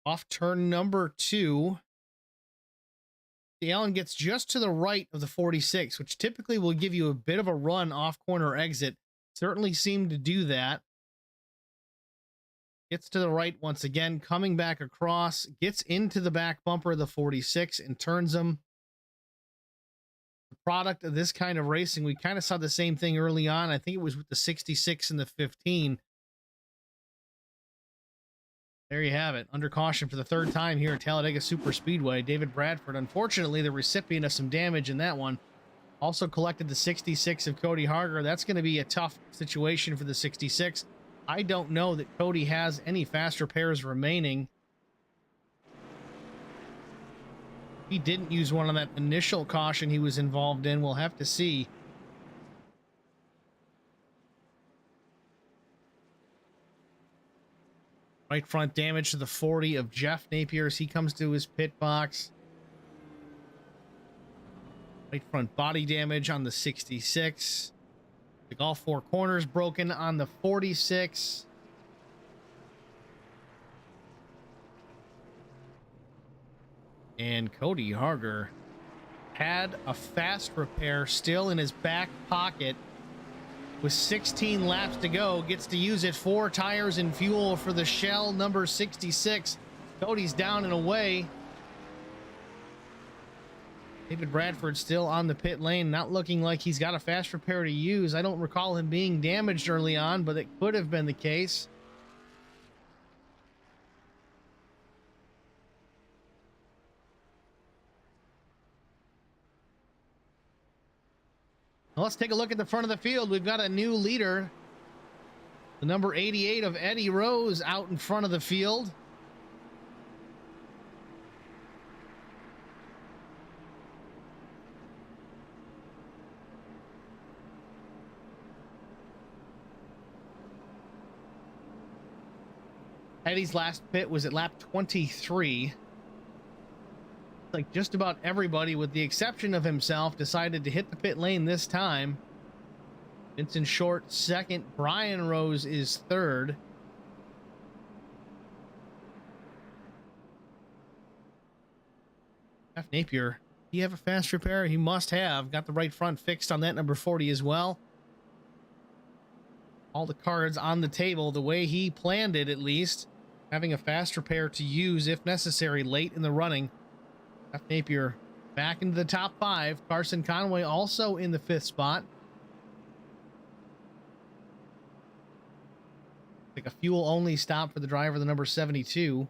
Off turn number 2. The Allen gets just to the right of the 46, which typically will give you a bit of a run off corner exit. Certainly seemed to do that. Gets to the right once again, coming back across, gets into the back bumper of the 46 and turns them. The product of this kind of racing, we kind of saw the same thing early on. I think it was with the 66 and the 15. There you have it. Under caution for the 3rd time here at Talladega Super Speedway. David Bradford, unfortunately, the recipient of some damage in that one. Also collected the 66 of Cody Harger. That's going to be a tough situation for the 66. I don't know that Cody has any fast repairs remaining. He didn't use one on that initial caution he was involved in. We'll have to see. Right front damage to the 40 of Jeff Napier as he comes to his pit box. Right front body damage on the 66. Like all 4 corners broken on the 46. And Cody Harger had a fast repair still in his back pocket. With 16 laps to go, gets to use it 4 tires and fuel for the Shell number 66. Cody's down and away. David Bradford still on the pit lane, not looking like he's got a fast repair to use. I don't recall him being damaged early on, but it could have been the case. Now let's take a look at the front of the field. We've got a new leader. The number 88 of Eddie Rose out in front of the field. Eddie's last pit was at lap 23. Like just about everybody, with the exception of himself, decided to hit the pit lane this time. Vincent Short second. Brian Rose is third. Jeff Napier, do you have a fast repair? He must have. Got the right front fixed on that number 40 as well. All the cards on the table the way he planned it, at least. Having a fast repair to use if necessary late in the running. Jeff Napier back into the top 5. Carson Conway also in the 5th spot. Like a fuel only stop for the driver, the number 72.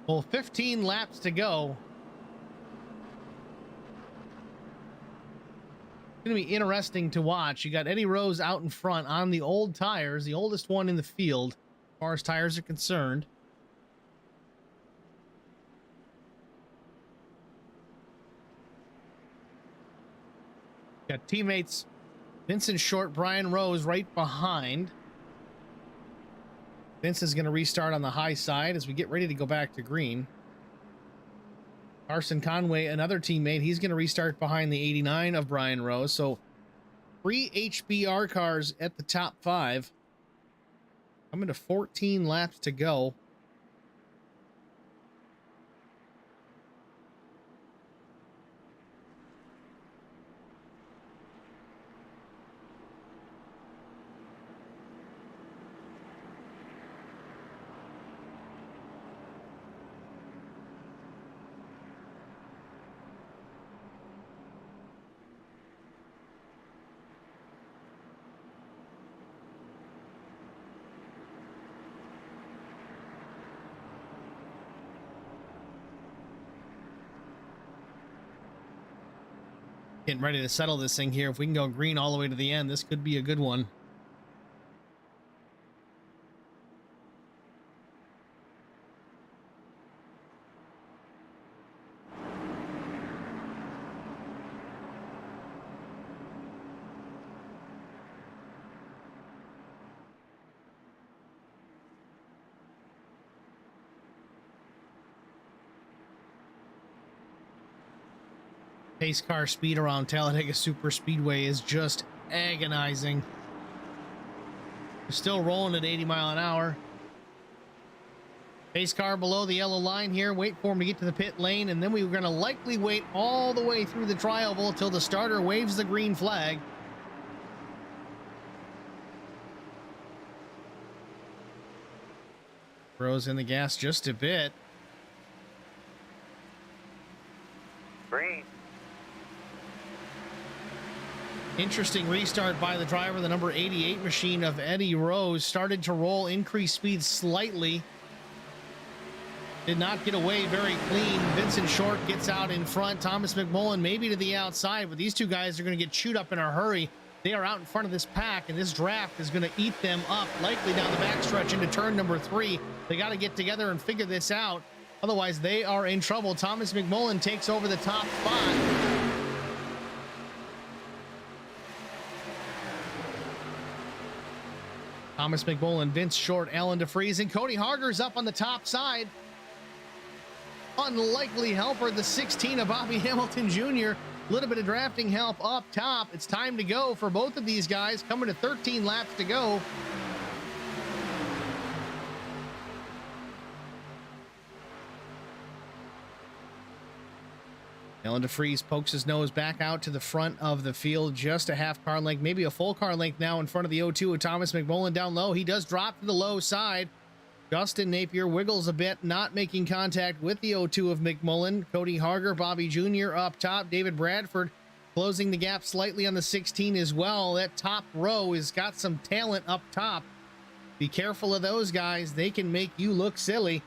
Well, 15 laps to go. It's going to be interesting to watch. You got Eddie Rose out in front on the old tires, the oldest one in the field, as far as tires are concerned. Got teammates Vincent Short, Brian Rose right behind. Vince is going to restart on the high side as we get ready to go back to green. Carson Conway, another teammate, he's going to restart behind the 89 of Brian Rose. So 3 HBR cars at the top 5. Coming to 14 laps to go. Getting ready to settle this thing here. If we can go green all the way to the end, this could be a good one. Pace car speed around Talladega Super Speedway is just agonizing. We're still rolling at 80 miles an hour. Pace car below the yellow line here. Wait for him to get to the pit lane, and then we're going to likely wait all the way through the tri-oval until the starter waves the green flag. Throws in the gas just a bit. Green. Interesting restart by the driver. The number 88 machine of Eddie Rose started to roll, increased speed slightly. Did not get away very clean. Vincent Short gets out in front. Thomas McMullen maybe to the outside, but these two guys are going to get chewed up in a hurry. They are out in front of this pack, and this draft is going to eat them up, likely down the backstretch into turn number 3. They got to get together and figure this out. Otherwise, they are in trouble. Thomas McMullen takes over the top 5. Thomas McMullen, Vince Short, Alan DeFries, and Cody Harger's up on the top side. Unlikely helper, the 16 of Bobby Hamilton Jr. A little bit of drafting help up top. It's time to go for both of these guys, coming to 13 laps to go. Alan DeFries pokes his nose back out to the front of the field, just a half car length, maybe a full car length now in front of the 02 of Thomas McMullen down low. He does drop to the low side. Justin Napier wiggles a bit, not making contact with the 02 of McMullen. Cody Harger, Bobby Jr. up top. David Bradford closing the gap slightly on the 16 as well. That top row has got some talent up top. Be careful of those guys. They can make you look silly.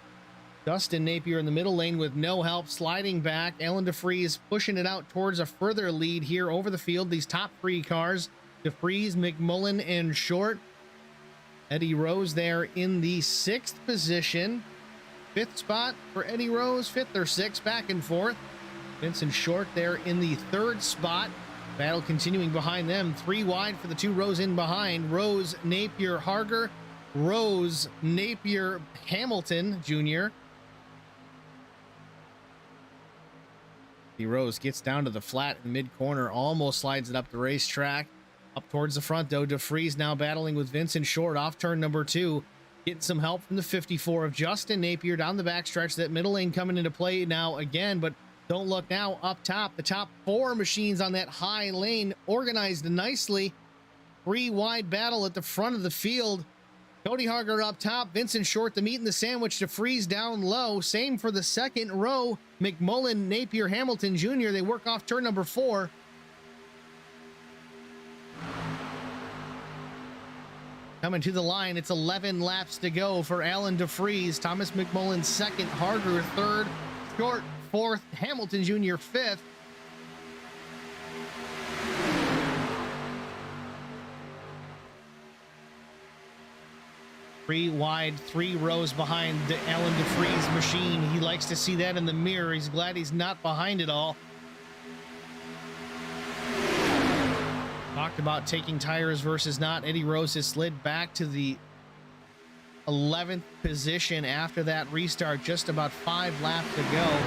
Justin Napier in the middle lane with no help, sliding back. Alan DeFries pushing it out towards a further lead here over the field. These top three cars, DeFries, McMullen, and Short. Eddie Rose there in the 6th position. 5th spot for Eddie Rose, 5th or 6th, back and forth. Vincent Short there in the 3rd spot. Battle continuing behind them. 3 wide for the 2 rows in behind. Rose, Napier, Harger. Rose, Napier, Hamilton Jr. The Rose gets down to the flat in mid corner, almost slides it up the racetrack. Up towards the front though, DeFries now battling with Vincent Short off turn number 2. Getting some help from the 54 of Justin Napier down the backstretch. That middle lane coming into play now again, but don't look now up top. The top 4 machines on that high lane organized nicely. 3 wide battle at the front of the field. Cody Harger up top, Vincent Short, the meat and the sandwich, DeFries down low. Same for the 2nd row. McMullen, Napier, Hamilton Jr. They work off turn number 4. Coming to the line, it's 11 laps to go for Alan DeFries. Thomas McMullen 2nd, Harger 3rd, Short 4th, Hamilton Jr. 5th. Three wide, 3 rows behind the Alan DeFries machine. He likes to see that in the mirror. He's glad he's not behind it all. Talked about taking tires versus not. Eddie Rose has slid back to the 11th position after that restart. Just about 5 laps to go.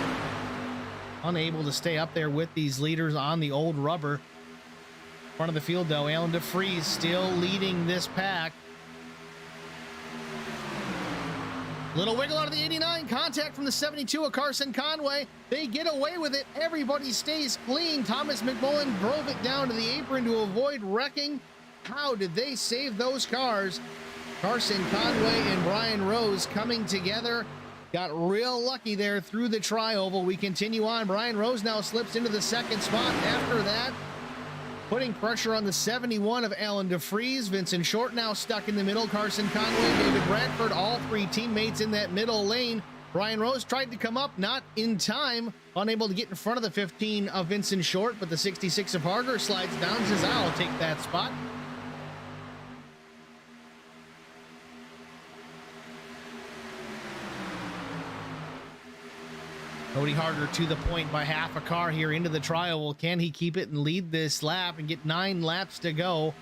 Unable to stay up there with these leaders on the old rubber. Front of the field though, Alan DeFries still leading this pack. Little wiggle out of the 89, contact from the 72 of Carson Conway. They get away with it. Everybody stays clean. Thomas McMullen drove it down to the apron to avoid wrecking. How did they save those cars? Carson Conway and Brian Rose coming together. Got real lucky there through the tri-oval. We continue on. Brian Rose now slips into the 2nd spot after that. Putting pressure on the 71 of Alan DeFries. Vincent Short now stuck in the middle. Carson Conway, David Bradford, all 3 teammates in that middle lane. Brian Rose tried to come up, not in time. Unable to get in front of the 15 of Vincent Short, but the 66 of Harger slides down. Says, I'll take that spot. Cody Harger to the point by half a car here into the tri-oval. Can he keep it and lead this lap and get 9 laps to go?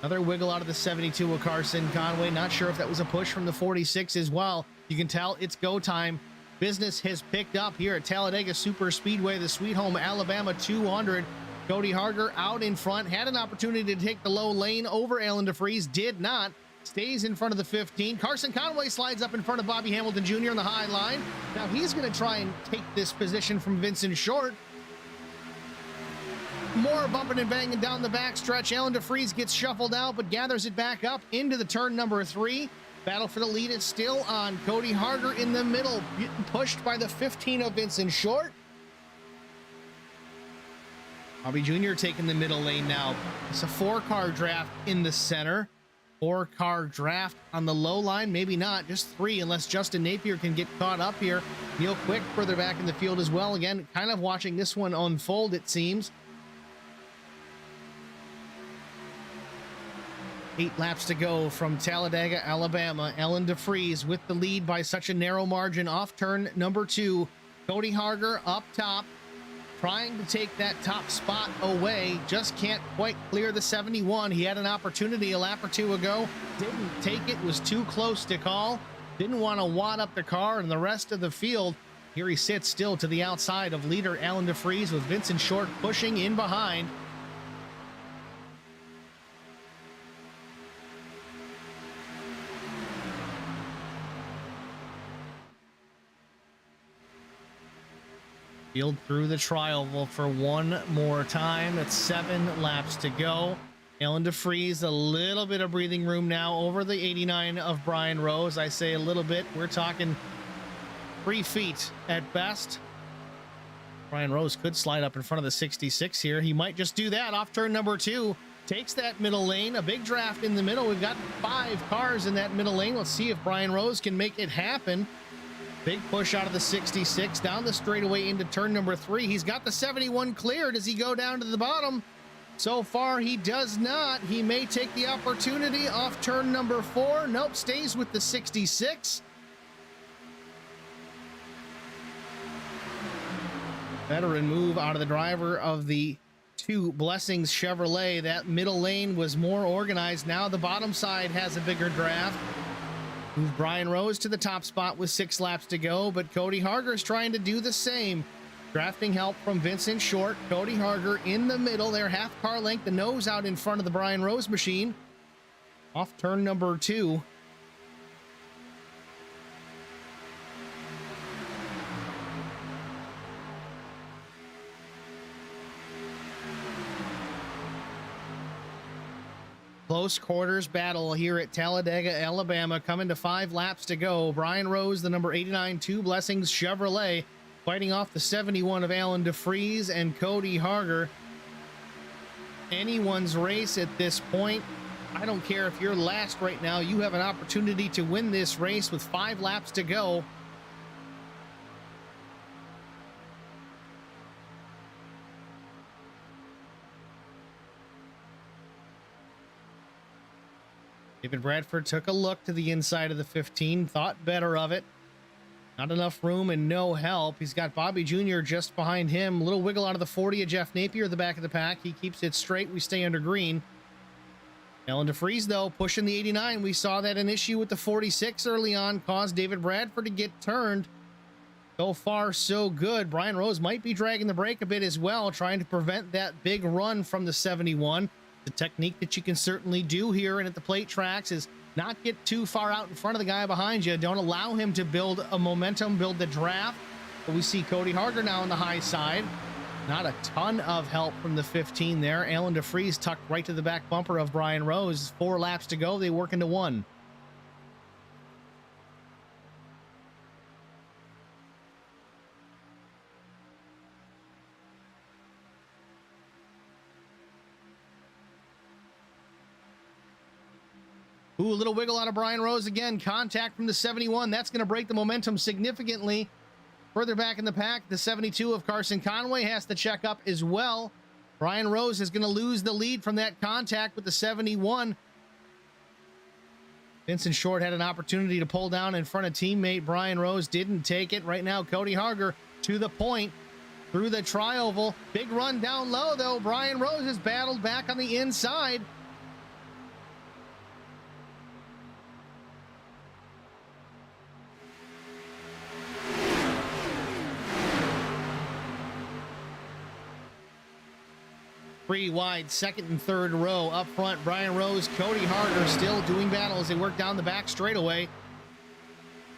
Another wiggle out of the 72 of Carson Conway. Not sure if that was a push from the 46 as well. You can tell it's go time. Business has picked up here at Talladega Super Speedway, the Sweet Home Alabama 200. Cody Harger out in front. Had an opportunity to take the low lane over Alan DeFries. Did not. Stays in front of the 15. Carson Conway slides up in front of Bobby Hamilton Jr. on the high line. Now he's going to try and take this position from Vincent Short. More bumping and banging down the backstretch. Alan DeFries gets shuffled out, but gathers it back up into the turn number 3. Battle for the lead is still on. Cody Harger in the middle, getting pushed by the 15 of Vincent Short. Bobby Jr. taking the middle lane now. It's a 4-car draft in the center. 4-car draft on the low line, maybe not, just 3 unless Justin Napier can get caught up here. Neil Quick further back in the field as well. Again, kind of watching this one unfold, it seems. 8 laps to go from Talladega, Alabama. Alan DeFries with the lead by such a narrow margin off turn number 2. Cody Harger up top, trying to take that top spot away. Just can't quite clear the 71. He had an opportunity a lap or 2 ago. Didn't take it, was too close to call. Didn't want to wad up the car and the rest of the field. Here he sits still to the outside of leader Alan DeFries with Vincent Short pushing in behind. Field through the tri-oval for one more time. It's 7 laps to go. Alan DeFries, a little bit of breathing room now over the 89 of Brian Rose. I say a little bit. We're talking 3 feet at best. Brian Rose could slide up in front of the 66 here. He might just do that off turn number 2. Takes that middle lane. A big draft in the middle. We've got 5 cars in that middle lane. Let's see if Brian Rose can make it happen. Big push out of the 66 down the straightaway into turn number 3. He's got the 71 clear. Does he go down to the bottom? So far, he does not. He may take the opportunity off turn number 4. Nope, stays with the 66. Veteran move out of the driver of the 2 Blessings Chevrolet. That middle lane was more organized. Now the bottom side has a bigger draft. Move Brian Rose to the top spot with 6 laps to go, but Cody Harger is trying to do the same. Drafting help from Vincent Short. Cody Harger in the middle. They're half car length, the nose out in front of the Brian Rose machine. Off turn number 2. Close quarters battle here at Talladega, Alabama, coming to 5 laps to go. Brian Rose, the number 89 2 Blessings Chevrolet, fighting off the 71 of Alan DeFries and Cody Harger. Anyone's race at this point. I don't care if you're last right now. You have an opportunity to win this race with 5 laps to go. David Bradford took a look to the inside of the 15, thought better of it. Not enough room and no help. He's got Bobby Jr. just behind him. A little wiggle out of the 40 of Jeff Napier at the back of the pack. He keeps it straight. We stay under green. Alan DeFries, though, pushing the 89. We saw that an issue with the 46 early on caused David Bradford to get turned. So far, so good. Brian Rose might be dragging the brake a bit as well, trying to prevent that big run from the 71. The technique that you can certainly do here and at the plate tracks is not get too far out in front of the guy behind you. Don't allow him to build a momentum, build the draft. But we see Cody Harger now on the high side. Not a ton of help from the 15 there. Alan DeFries tucked right to the back bumper of Brian Rose. 4 laps to go. They work into 1. Ooh, a little wiggle out of Brian Rose again. Contact from the 71. That's going to break the momentum significantly. Further back in the pack, the 72 of Carson Conway has to check up as well. Brian Rose is going to lose the lead from that contact with the 71. Vincent Short had an opportunity to pull down in front of teammate Brian Rose. Didn't take it. Right now, Cody Harger to the point through the tri-oval. Big run down low, though. Brian Rose has battled back on the inside. Three wide, second and third row. Up front, Brian Rose, Cody Harger still doing battle as they work down the back straightaway.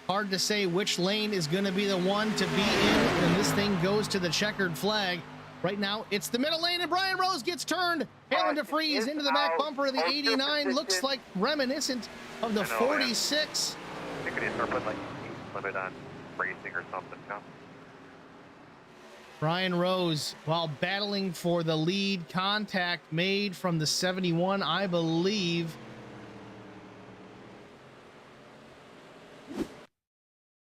Hard to say which lane is going to be the one to be in, and this thing goes to the checkered flag. Right now, it's the middle lane, and Brian Rose gets turned. Alan DeFries into the back bumper of the 89. Looks like reminiscent of the 46. I think we need to start putting like a limit on racing or something, you know? Brian Rose, while battling for the lead, contact made from the 71, I believe.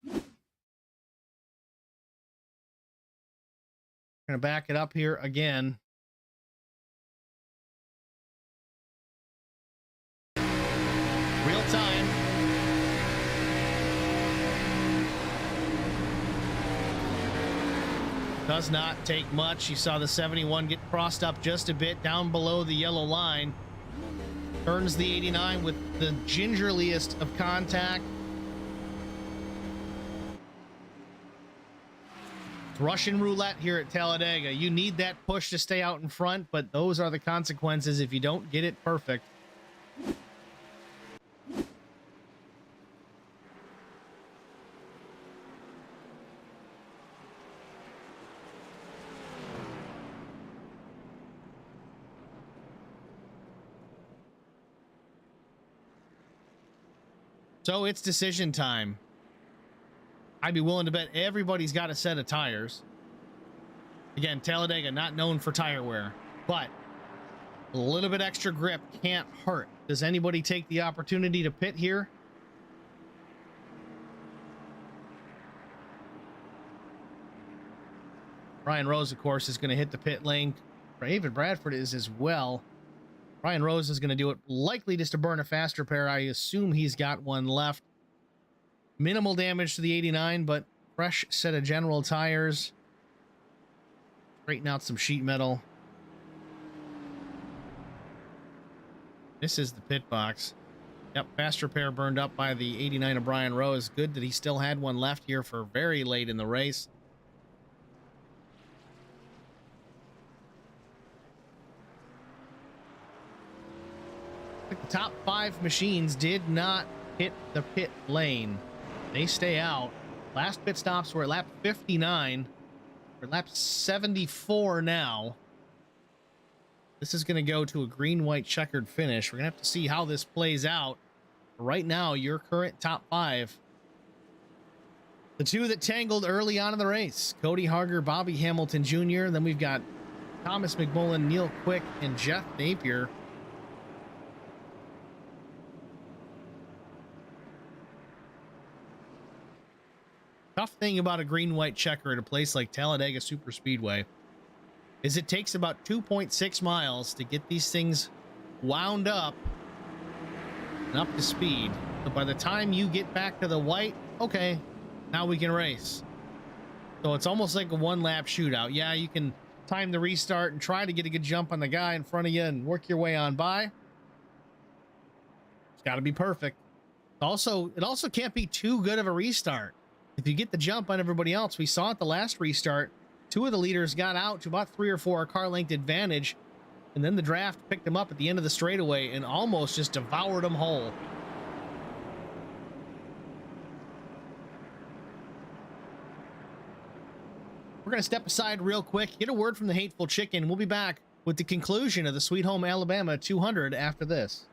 Going to back it up here again. Real time. Does not take much. You saw the 71 get crossed up just a bit down below the yellow line. Turns the 89 with the gingerliest of contact. Russian roulette here at Talladega. You need that push to stay out in front, but those are the consequences if you don't get it perfect. So it's decision time. I'd be willing to bet everybody's got a set of tires. Again, Talladega not known for tire wear, but a little bit extra grip can't hurt. Does anybody take the opportunity to pit here? Brian Rose, of course, is going to hit the pit lane. David Bradford is as well. Brian Rose is going to do it, likely just to burn a faster pair. I assume he's got one left. Minimal damage to the 89, but fresh set of general tires. Straighten out some sheet metal. This is the pit box. Yep, faster pair burned up by the 89 of Brian Rose. Good that he still had one left here for very late in the race. The top 5 machines did not hit the pit lane. They stay out. Last pit stops were at lap 59. We're at lap 74 now. This is going to go to a green-white checkered finish. We're going to have to see how this plays out. Right now, your current top 5. The 2 that tangled early on in the race. Cody Harger, Bobby Hamilton Jr. Then we've got Thomas McMullen, Neil Quick, and Jeff Napier. Tough thing about a green-white checker at a place like Talladega Superspeedway is it takes about 2.6 miles to get these things wound up and up to speed. So by the time you get back to the white, okay, now we can race. So it's almost like a one-lap shootout. Yeah, you can time the restart and try to get a good jump on the guy in front of you and work your way on by. It's got to be perfect. It also can't be too good of a restart. If you get the jump on everybody else, we saw at the last restart, 2 of the leaders got out to about 3 or 4 car length advantage, and then the draft picked them up at the end of the straightaway and almost just devoured them whole. We're going to step aside real quick, get a word from the Hateful Chicken. We'll be back with the conclusion of the Sweet Home Alabama 200 after this.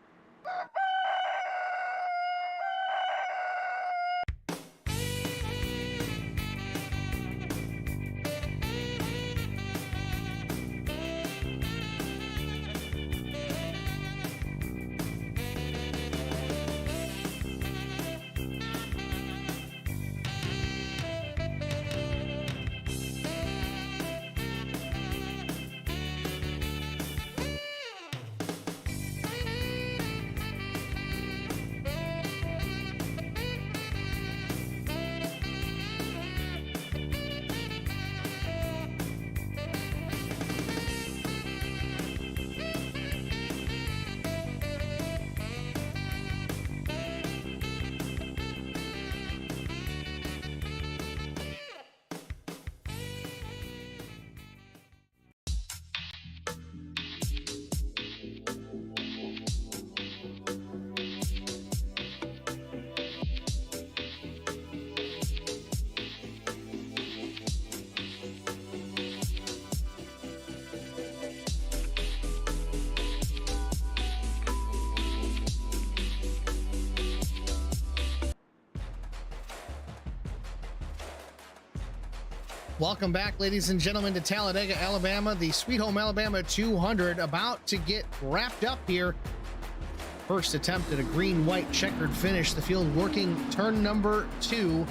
Welcome back, ladies and gentlemen, to Talladega, Alabama. The Sweet Home Alabama 200 about to get wrapped up here. First attempt at a green-white checkered finish. The field working turn number 2.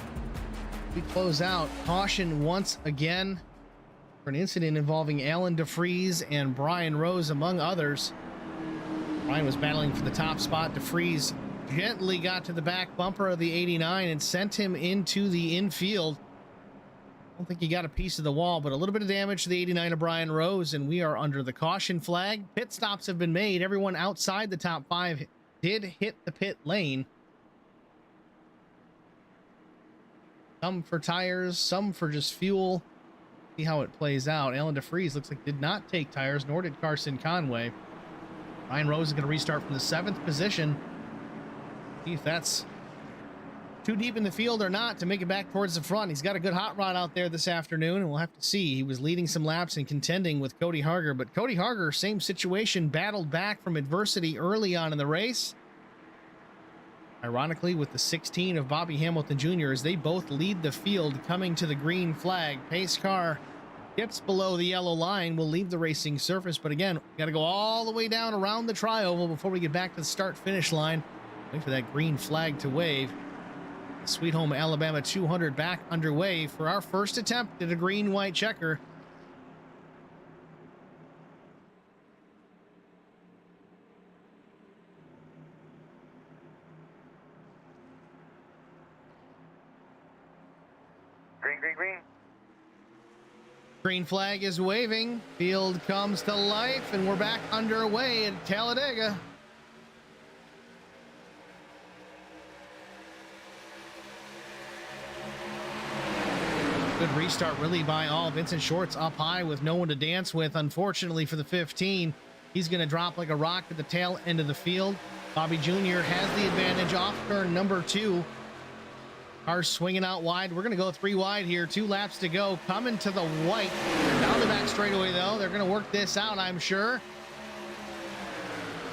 We close out. Caution once again for an incident involving Alan DeFries and Brian Rose, among others. Brian was battling for the top spot. DeFries gently got to the back bumper of the 89 and sent him into the infield. I don't think he got a piece of the wall, but a little bit of damage to the 89 of Brian Rose, and we are under the caution flag. Pit stops have been made. Everyone outside the top 5 did hit the pit lane. Some for tires, some for just fuel. See how it plays out. Alan DeFries looks like did not take tires, nor did Carson Conway. Brian Rose is going to restart from the 7th position. See if that's too deep in the field or not to make it back towards the front. He's got a good hot rod out there this afternoon, and we'll have to see. He was leading some laps and contending with Cody Harger, but Cody Harger, same situation, battled back from adversity early on in the race. Ironically, with the 16 of Bobby Hamilton Jr., as they both lead the field coming to the green flag. Pace car Dips below the yellow line will leave the racing surface, but again, got to go all the way down around the tri-oval before we get back to the start-finish line. Wait for that green flag to wave. Sweet Home Alabama 200 back underway for our first attempt at a green-white checker. Green, green, green. Green flag is waving. Field comes to life, and we're back underway at Talladega. Good restart really by all. Vincent Shorts up high with no one to dance with. Unfortunately for the 15, he's going to drop like a rock at the tail end of the field. Bobby Jr. has the advantage off turn number 2. Cars swinging out wide. We're going to go 3 wide here. 2 laps to go. Coming to the white. They're down the back straightaway, though. They're going to work this out, I'm sure.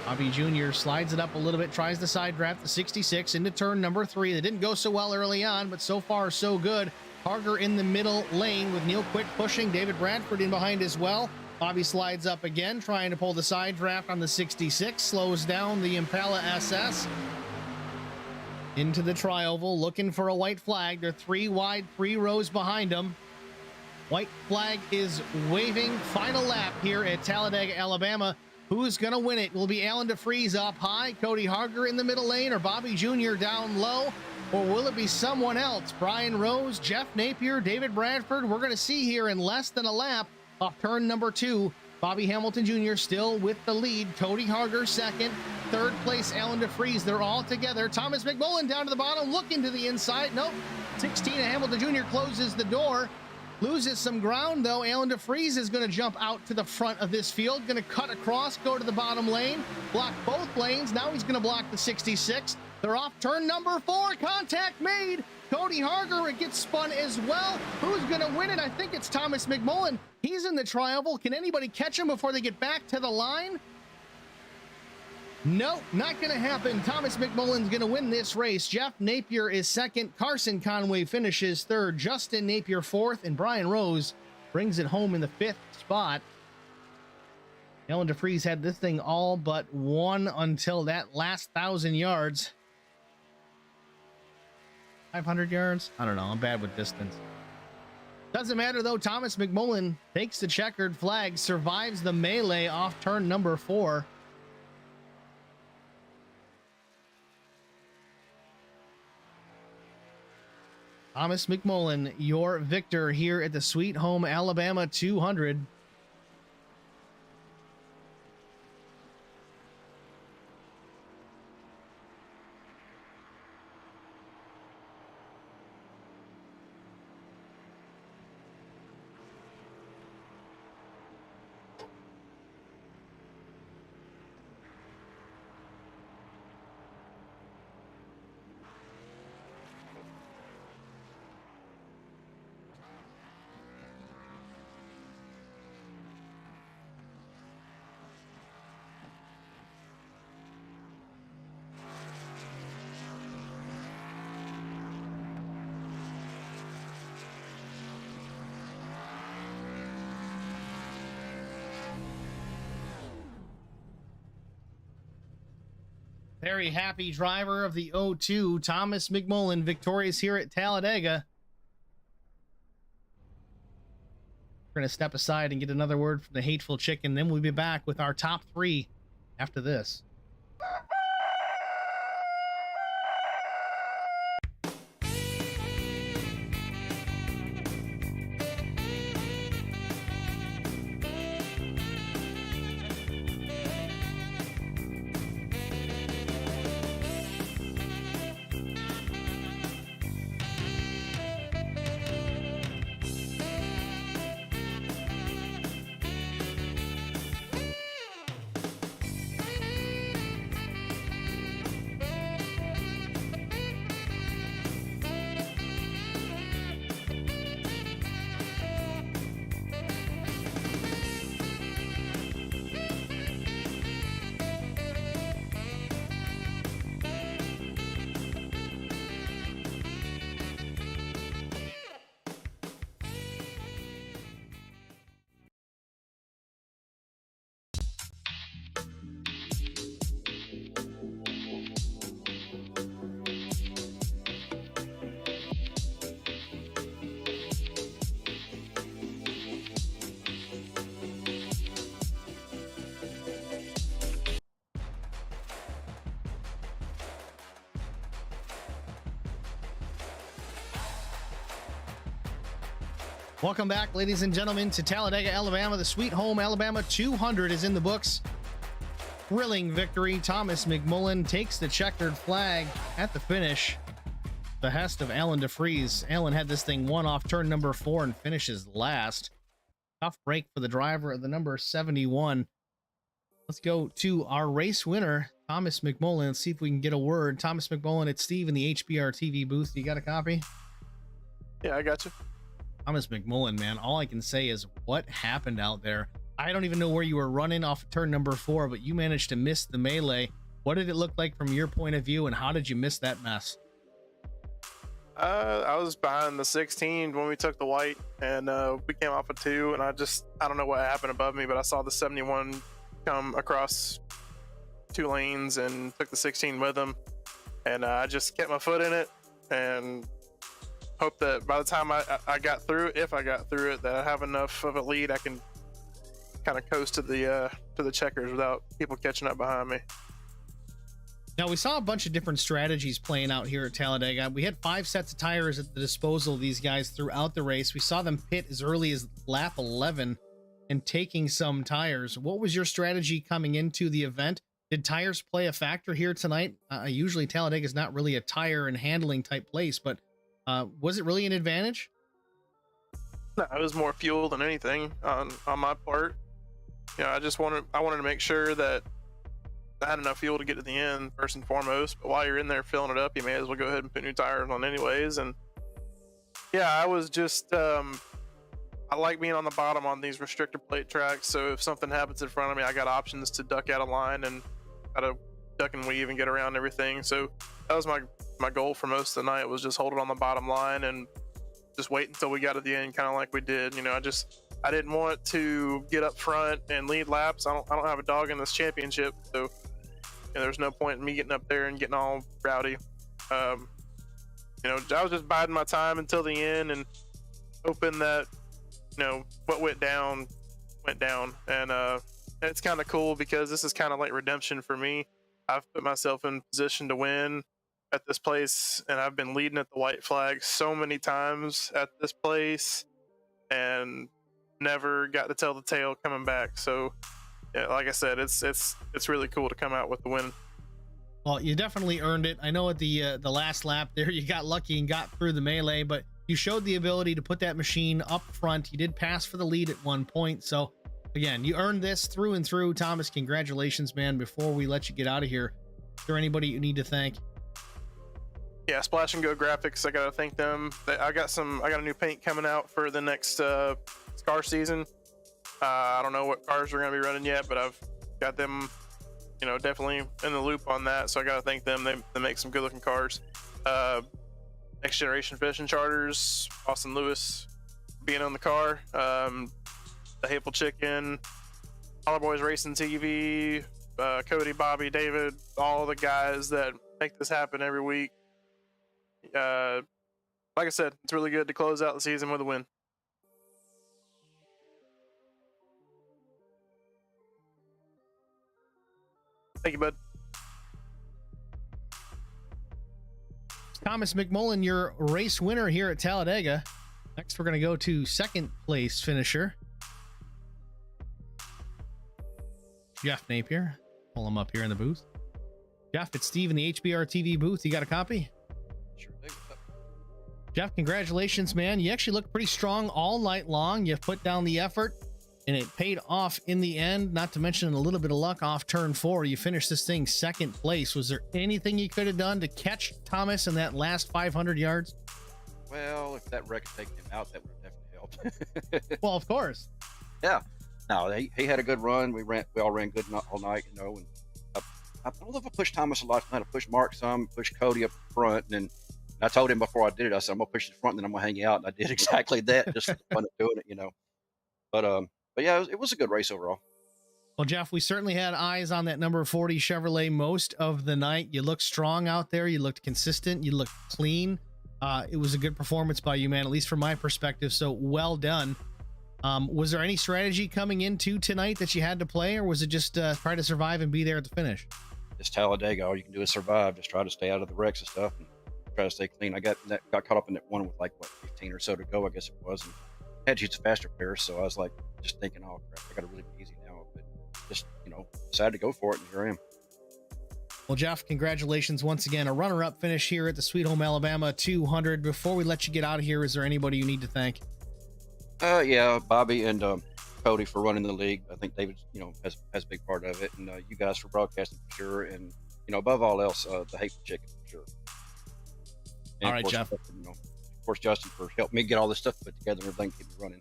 Bobby Jr. slides it up a little bit. Tries the side draft, the 66, into turn number 3. They didn't go so well early on, but so far, so good. Harger in the middle lane with Neil Quick pushing. David Bradford in behind as well. Bobby slides up again, trying to pull the side draft on the 66. Slows down the Impala SS. Into the tri-oval, looking for a white flag. They're 3 wide, 3 rows behind them. White flag is waving. Final lap here at Talladega, Alabama. Who's going to win it? Will be Alan DeFries up high, Cody Harger in the middle lane, or Bobby Jr. down low? Or will it be someone else? Brian Rose, Jeff Napier, David Bradford. We're going to see here in less than a lap off turn number 2. Bobby Hamilton Jr. still with the lead. Cody Harger second. Third place, Alan DeFries. They're all together. Thomas McMullen down to the bottom, looking to the inside. Nope. 16 and Hamilton Jr. closes the door. Loses some ground, though. Alan DeFries is going to jump out to the front of this field. Going to cut across, go to the bottom lane. Block both lanes. Now he's going to block the 66. They're off turn number 4. Contact made. Cody Harger, it gets spun as well. Who's going to win it? I think it's Thomas McMullen. He's in the tri-oval. Can anybody catch him before they get back to the line? No, not going to happen. Thomas McMullen's going to win this race. Jeff Napier is second. Carson Conway finishes third. Justin Napier fourth. And Brian Rose brings it home in the 5th spot. Alan DeFries had this thing all but won until that last 1,000 yards. 500 yards? I don't know. I'm bad with distance. Doesn't matter, though. Thomas McMullen takes the checkered flag, survives the melee off turn number 4. Thomas McMullen, your victor here at the Sweet Home Alabama 200. Very happy driver of the 02, Thomas McMullen, victorious here at Talladega. We're going to step aside and get another word from the Hateful Chicken. Then we'll be back with our top 3 after this. Welcome back, ladies and gentlemen, to Talladega, Alabama. The Sweet Home Alabama 200 is in the books. Thrilling victory. Thomas McMullen takes the checkered flag at the finish. Behest of Alan DeFries. Alan had this thing won off turn number 4 and finishes last. Tough break for the driver of the number 71. Let's go to our race winner, Thomas McMullen. Let's see if we can get a word. Thomas McMullen, it's Steve in the HBR TV booth. You got a copy? Yeah, I got you. Thomas McMullen, man, all I can say is what happened out there. I don't even know where you were running off of turn number 4, but you managed to miss the melee. What did it look like from your point of view, and how did you miss that mess? I was behind the 16 when we took the white, and we came off of 2, and I don't know what happened above me, but I saw the 71 come across 2 lanes and took the 16 with him, and I just kept my foot in it and hope that by the time I got through it, if I got through it, that I have enough of a lead I can kind of coast to the checkers without people catching up behind me. Now, we saw a bunch of different strategies playing out here at Talladega. We had 5 sets of tires at the disposal of these guys throughout the race. We saw them pit as early as lap 11 and taking some tires. What was your strategy coming into the event? Did tires play a factor here tonight? Usually Talladega is not really a tire and handling type place, but was it really an advantage? No, it was more fuel than anything on my part. You know, I wanted to make sure that I had enough fuel to get to the end first and foremost. But while you're in there filling it up, you may as well go ahead and put new tires on anyways. And yeah, I was just I like being on the bottom on these restrictor plate tracks. So if something happens in front of me, I got options to duck out of line and how to duck and weave and get around everything. So that was my goal for most of the night, was just hold it on the bottom line and just wait until we got to the end, kind of like we did. You know, I didn't want to get up front and lead laps. I don't have a dog in this championship, so you know, there's no point in me getting up there and getting all rowdy. You know, I was just biding my time until the end and hoping that, you know, what went down went down. And it's kind of cool because this is kind of like redemption for me. I've put myself in position to win at this place, and I've been leading at the white flag so many times at this place and never got to tell the tale coming back. So yeah, like I said, it's really cool to come out with the win. Well, you definitely earned it. I know at the last lap there, you got lucky and got through the melee, but you showed the ability to put that machine up front. You did pass for the lead at one point. So again, you earned this through and through. Thomas, congratulations, man. Before we let you get out of here, is there anybody you need to thank? Yeah, Splash and Go Graphics. I gotta thank them. I got a new paint coming out for the next car season. I don't know what cars we're gonna be running yet, but I've got them, you know, definitely in the loop on that. So I gotta thank them. They make some good looking cars. Next Generation Fishing Charters, Austin Lewis being on the car. The Hateful Chicken, Holler Boys Racing TV, Cody, Bobby, David, all the guys that make this happen every week. Like I said, it's really good to close out the season with a win. Thank you, bud. Thomas McMullen, your race winner here at Talladega. Next, we're going to go to second place finisher, Jeff Napier. Pull him up here in the booth. Jeff, it's Steve in the HBR TV booth. You got a copy? Sure thing. Jeff, congratulations, man. You actually looked pretty strong all night long. You put down the effort, and it paid off in the end, not to mention a little bit of luck off turn 4. You finished this thing second place. Was there anything you could have done to catch Thomas in that last 500 yards? Well, if that wreck had taken him out, that would have definitely helped. Well, of course. Yeah. No, he had a good run. We all ran good all night, you know. And I don't know if I pushed Thomas a lot tonight. I pushed Mark some, pushed Cody up front, and then I told him before I did it, I said, I'm gonna push the front, and then I'm gonna hang you out. And I did exactly that, just for the fun of doing it, you know. But yeah, it was a good race overall. Well, Jeff, we certainly had eyes on that number 40 Chevrolet most of the night. You looked strong out there. You looked consistent. You looked clean. It was a good performance by you, man, at least from my perspective. So well done. Was there any strategy coming into tonight that you had to play, or was it just try to survive and be there at the finish? It's Talladega. All you can do is survive. Just try to stay out of the wrecks and stuff, and try to stay clean. I got caught up in that one with like 15 or so to go, I guess it was. And had to use a faster pair, so I was like, just thinking, oh crap, I got to really be easy now. But just decided to go for it, and here I am. Well, Jeff, congratulations once again. A runner-up finish here at the Sweet Home Alabama 200. Before we let you get out of here, is there anybody you need to thank? Yeah, Bobby and Cody for running the league. I think David, has a big part of it, and you guys for broadcasting for sure, and above all else, the Hateful chicken for sure. And all right, Jeff. Of course, Justin for helping me get all this stuff put together and everything, keep me running.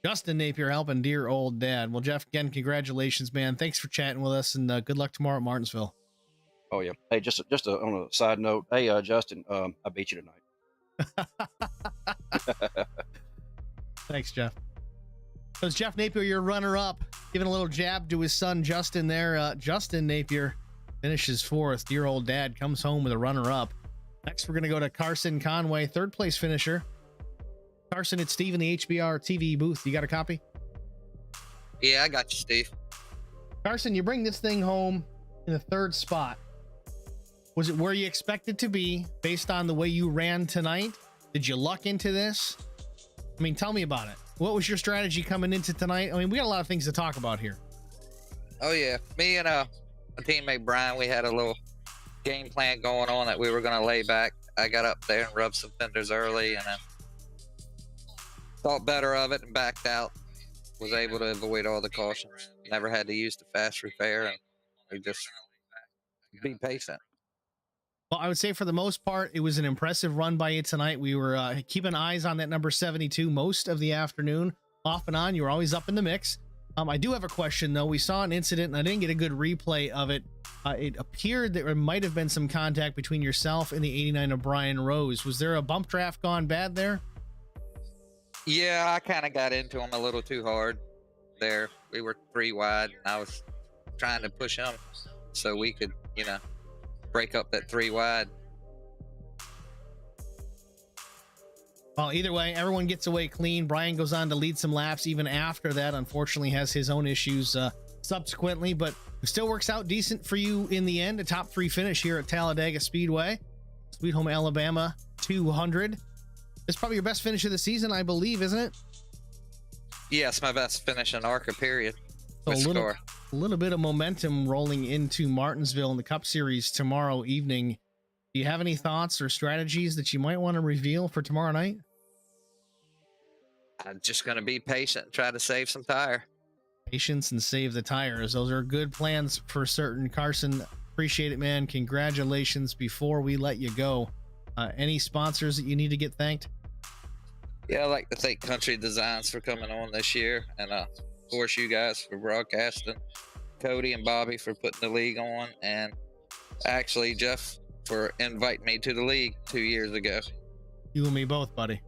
Justin Napier helping dear old dad. Well, Jeff, again, congratulations, man. Thanks for chatting with us, and good luck tomorrow at Martinsville. Oh yeah. Hey, just on a side note, hey Justin, I beat you tonight. Thanks, Jeff. So it's Jeff Napier, your runner-up, giving a little jab to his son Justin there. Justin Napier finishes fourth. Dear old dad comes home with a runner-up. Next, we're going to go to Carson Conway, third place finisher. Carson, it's Steve in the HBR TV booth. You got a copy? Yeah, I got you, Steve. Carson, you bring this thing home in the third spot. Was it where you expected to be based on the way you ran tonight? Did you luck into this? I mean, tell me about it. What was your strategy coming into tonight? I mean, we got a lot of things to talk about here. Oh, yeah. Me and a teammate, Brian, we had a little game plan going on that we were going to lay back. I got up there and rubbed some fenders early, and then thought better of it and backed out. Was able to avoid all the cautions. Never had to use the fast repair, and we just be patient. Well, I would say for the most part, it was an impressive run by you tonight. We were keeping eyes on that number 72 most of the afternoon, off and on. You were always up in the mix. I do have a question, though. We saw an incident, and I didn't get a good replay of it. It appeared that there might have been some contact between yourself and the 89 of Brian Rose. Was there a bump draft gone bad there? Yeah, I kind of got into him a little too hard there. We were 3 wide, and I was trying to push him so we could, break up that 3 wide. Well, either way, everyone gets away clean. Brian goes on to lead some laps even after that. Unfortunately, has his own issues subsequently, but it still works out decent for you in the end. A top 3 finish here at Talladega Speedway, Sweet Home Alabama 200. It's probably your best finish of the season, I believe, isn't it? Yes, my best finish in ARCA, period. So a little bit of momentum rolling into Martinsville in the Cup Series tomorrow evening. Do you have any thoughts or strategies that you might want to reveal for tomorrow night? I'm just going to be patient and try to save some tire. Patience and save the tires. Those are good plans for certain. Carson, appreciate it, man. Congratulations. Before we let you go, any sponsors that you need to get thanked? Yeah, I'd like to thank Country Designs for coming on this year, and of course you guys for broadcasting, Cody and Bobby for putting the league on, and actually Jeff for inviting me to the league 2 years ago. You and me both, buddy.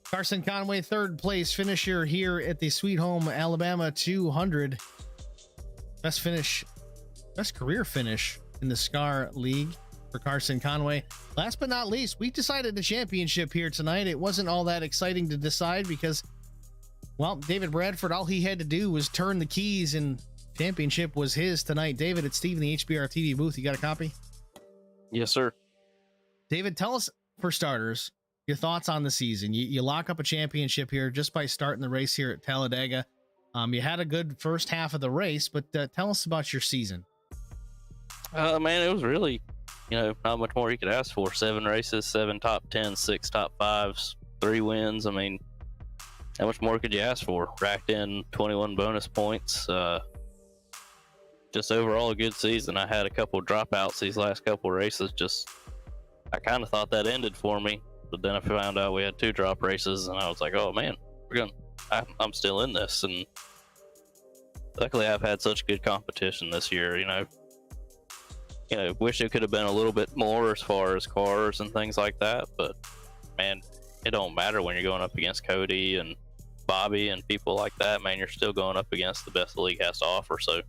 Carson Conway, third place finisher here at the Sweet Home Alabama 200. Best career finish in the SCAR League for Carson Conway. Last but not least, we decided the championship here tonight. It wasn't all that exciting to decide because, well, David Bradford, all he had to do was turn the keys and championship was his tonight. David, it's Steve in the HBR TV booth. You got a copy? Yes, sir. David, tell us, for starters, your thoughts on the season. You lock up a championship here just by starting the race here at Talladega. You had a good first half of the race, but tell us about your season. Man, it was really, not much more you could ask for. 7 races, 7 top 10s, 6 top 5s, 3 wins. I mean, how much more could you ask for? Racked in 21 bonus points. Just overall a good season. I had a couple dropouts these last couple races. I kind of thought that ended for me, but then I found out we had 2 drop races, and I was like, oh man, I'm still in this. And luckily I've had such good competition this year. Wish it could have been a little bit more as far as cars and things like that, but man, it don't matter when you're going up against Cody and Bobby and people like that. Man, you're still going up against the best the league has to offer. So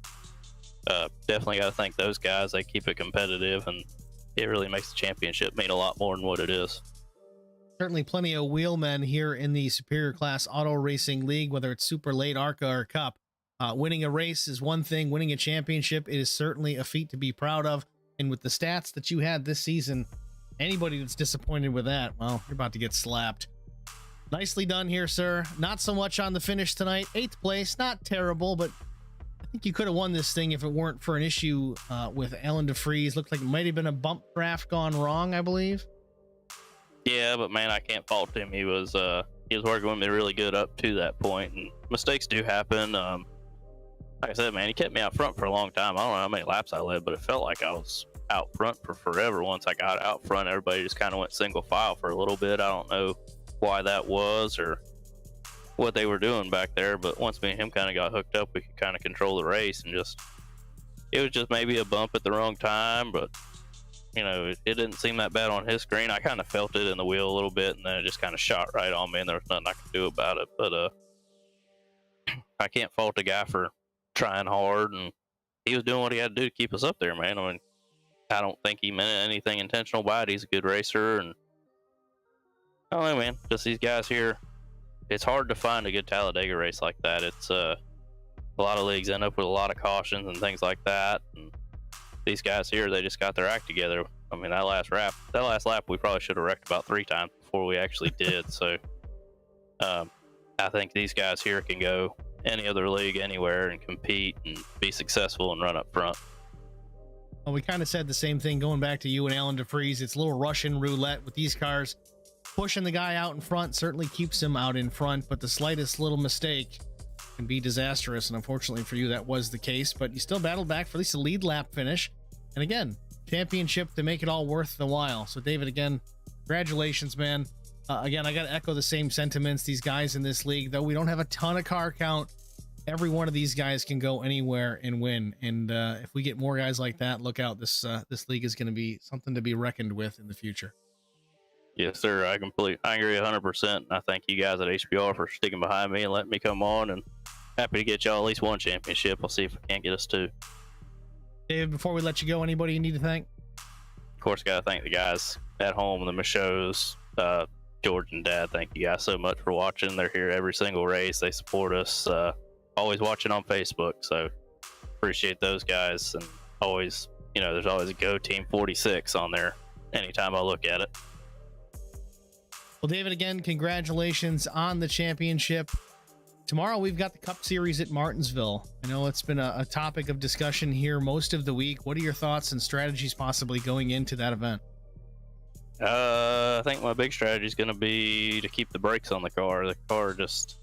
definitely got to thank those guys. They keep it competitive, and it really makes the championship mean a lot more than what it is. Certainly plenty of wheelmen here in the Superior Class Auto Racing League, whether it's Super Late, ARCA, or Cup. Winning a race is one thing. Winning a championship is certainly a feat to be proud of. And with the stats that you had this season, anybody that's disappointed with that, well, you're about to get slapped. Nicely done here, sir. Not so much on the finish tonight. 8th place, not terrible, but I think you could have won this thing if it weren't for an issue with Alan DeFries. Looked like it might have been a bump draft gone wrong, I believe. Yeah, but man, I can't fault him. He was working with me really good up to that point, and mistakes do happen. Like I said, man, he kept me out front for a long time. I don't know how many laps I led, but it felt like I was out front for forever. Once I got out front, everybody just kind of went single file for a little bit. I don't know why that was or what they were doing back there, but once me and him kind of got hooked up, we could kind of control the race, and it was just maybe a bump at the wrong time, but you know, it didn't seem that bad on his screen. I kind of felt it in the wheel a little bit, and then it just kind of shot right on me, and there was nothing I could do about it. But I can't fault a guy for trying hard, and he was doing what he had to do to keep us up there, man. I mean, I don't think he meant anything intentional by it. He's a good racer, and I don't know, man. Just these guys here, it's hard to find a good Talladega race like that. It's a lot of leagues end up with a lot of cautions and things like that, and these guys here, they just got their act together. I mean, that last lap, we probably should have wrecked about 3 times before we actually did. So I think these guys here can go any other league anywhere and compete and be successful and run up front. Well, we kind of said the same thing going back to you and Alan DeFries. It's a little Russian roulette with these cars. Pushing the guy out in front certainly keeps him out in front, but the slightest little mistake can be disastrous, and unfortunately for you, that was the case. But you still battled back for at least a lead lap finish, and again, championship to make it all worth the while. So David, again, congratulations, man. Again, I got to echo the same sentiments. These guys in this league, though we don't have a ton of car count, every one of these guys can go anywhere and win. And if we get more guys like that, look out. This league is going to be something to be reckoned with in the future. Yes, sir. I agree 100%. I thank you guys at HBR for sticking behind me and letting me come on, and happy to get y'all at least one championship. I'll see if I can't get us 2. David, before we let you go, anybody you need to thank? Of course, got to thank the guys at home, the Michauds, George and Dad. Thank you guys so much for watching. They're here every single race. They support us. Always watching on Facebook, so appreciate those guys. And always, you know, there's always a Go Team 46 on there anytime I look at it. Well, David, again, congratulations on the championship. Tomorrow we've got the Cup Series at Martinsville. I know it's been a topic of discussion here most of the week. What are your thoughts and strategies possibly going into that event? I think my big strategy is going to be to keep the brakes on the car. The car just,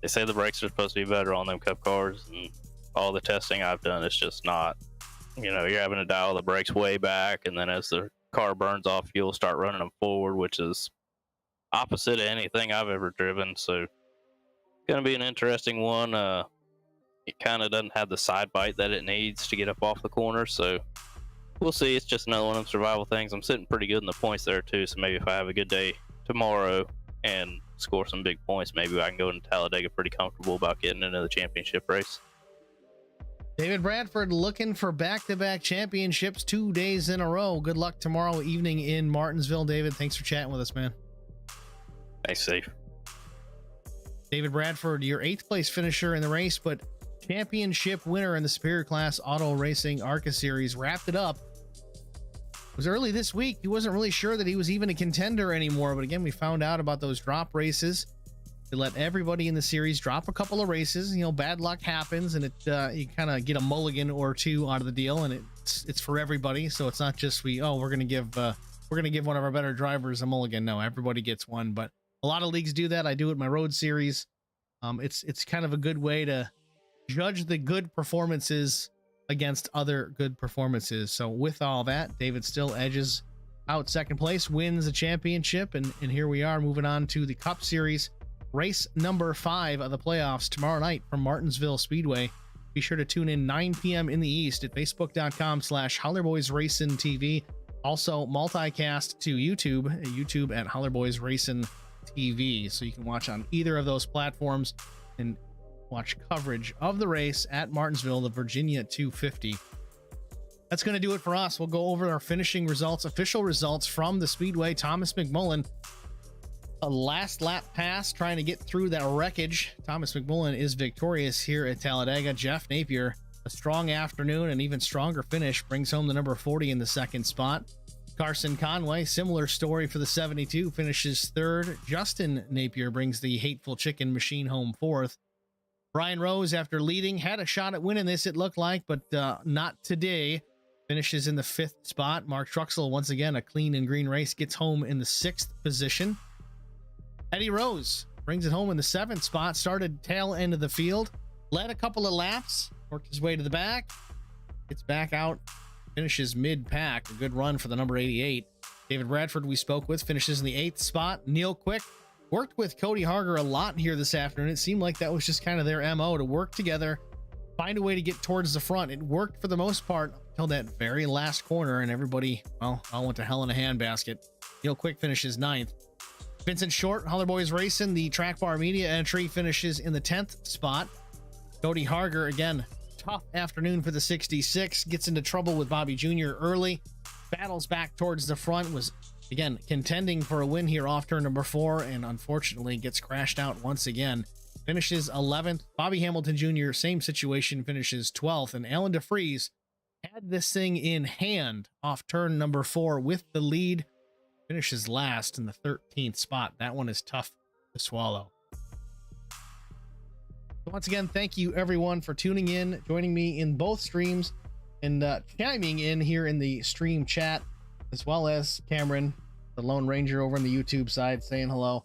they say the brakes are supposed to be better on them Cup cars, and all the testing I've done, it's just not. You know, you're having to dial the brakes way back, and then as the car burns off fuel, start running them forward, which is opposite of anything I've ever driven. So going to be an interesting one. It kind of doesn't have the side bite that it needs to get up off the corner, so we'll see. It's just another one of them survival things. I'm sitting pretty good in the points there too, so maybe if I have a good day tomorrow and score some big points, maybe I can go into Talladega pretty comfortable about getting into the championship race. David Bradford looking for back-to-back championships 2 days in a row. Good luck tomorrow evening in Martinsville. David, thanks for chatting with us, man. Thanks, Steve. David Bradford, your 8th place finisher in the race, but championship winner in the Superior Class Auto Racing ARCA Series, wrapped it up. It was early this week. He wasn't really sure that he was even a contender anymore, but again, we found out about those drop races. They let everybody in the series drop a couple of races. You know, bad luck happens, and you kind of get a mulligan or 2 out of the deal, and it's for everybody. So it's not just we're gonna give one of our better drivers a mulligan. No, everybody gets one, but a lot of leagues do that. I do it in my road series. It's kind of a good way to judge the good performances against other good performances. So with all that, David still edges out 2nd place, wins the championship, and here we are moving on to the Cup Series, race number 5 of the playoffs tomorrow night from Martinsville Speedway. Be sure to tune in 9 p.m. in the East at facebook.com/HollerBoysRacingTV. Also multicast to YouTube at HollerBoysRacing TV, so you can watch on either of those platforms and watch coverage of the race at Martinsville, the Virginia 250. That's going to do it for us. We'll go over our finishing results, official results from the Speedway. Thomas McMullen, a last lap pass trying to get through that wreckage. Thomas McMullen is victorious here at Talladega. Jeff Napier, a strong afternoon and even stronger finish, brings home the number 40 in the 2nd spot. Carson Conway, similar story for the 72, finishes third. Justin Napier brings the Hateful Chicken Machine home fourth. Brian Rose, after leading, had a shot at winning this, it looked like, but not today. Finishes in the fifth spot. Mark Truxell, once again, a clean and green race, gets home in the sixth position. Eddie Rose brings it home in the seventh spot, started tail end of the field, led a couple of laps, worked his way to the back, gets back out, finishes mid-pack. A good run for the number 88. David Bradford, we spoke with, finishes in the eighth spot. Neil Quick worked with Cody Harger a lot here this afternoon. It seemed like that was just kind of their MO, to work together, find a way to get towards the front. It worked for the most part until that very last corner, and everybody, well, all went to hell in a handbasket. Neil Quick finishes ninth. Vincent Short, Holler Boys Racing, the Track Bar Media entry, finishes in the 10th spot. Cody Harger, again, tough afternoon for the 66, gets into trouble with Bobby Jr. early, battles back towards the front, was again contending for a win here off turn number 4, and unfortunately gets crashed out once again. Finishes 11th. Bobby Hamilton Jr., same situation, finishes 12th, and Alan DeFries had this thing in hand off turn number 4 with the lead, finishes last in the 13th spot. That one is tough to swallow. Once again, thank you everyone for tuning in, joining me in both streams, and chiming in here in the stream chat, as well as Cameron, the Lone Ranger over on the YouTube side, saying hello.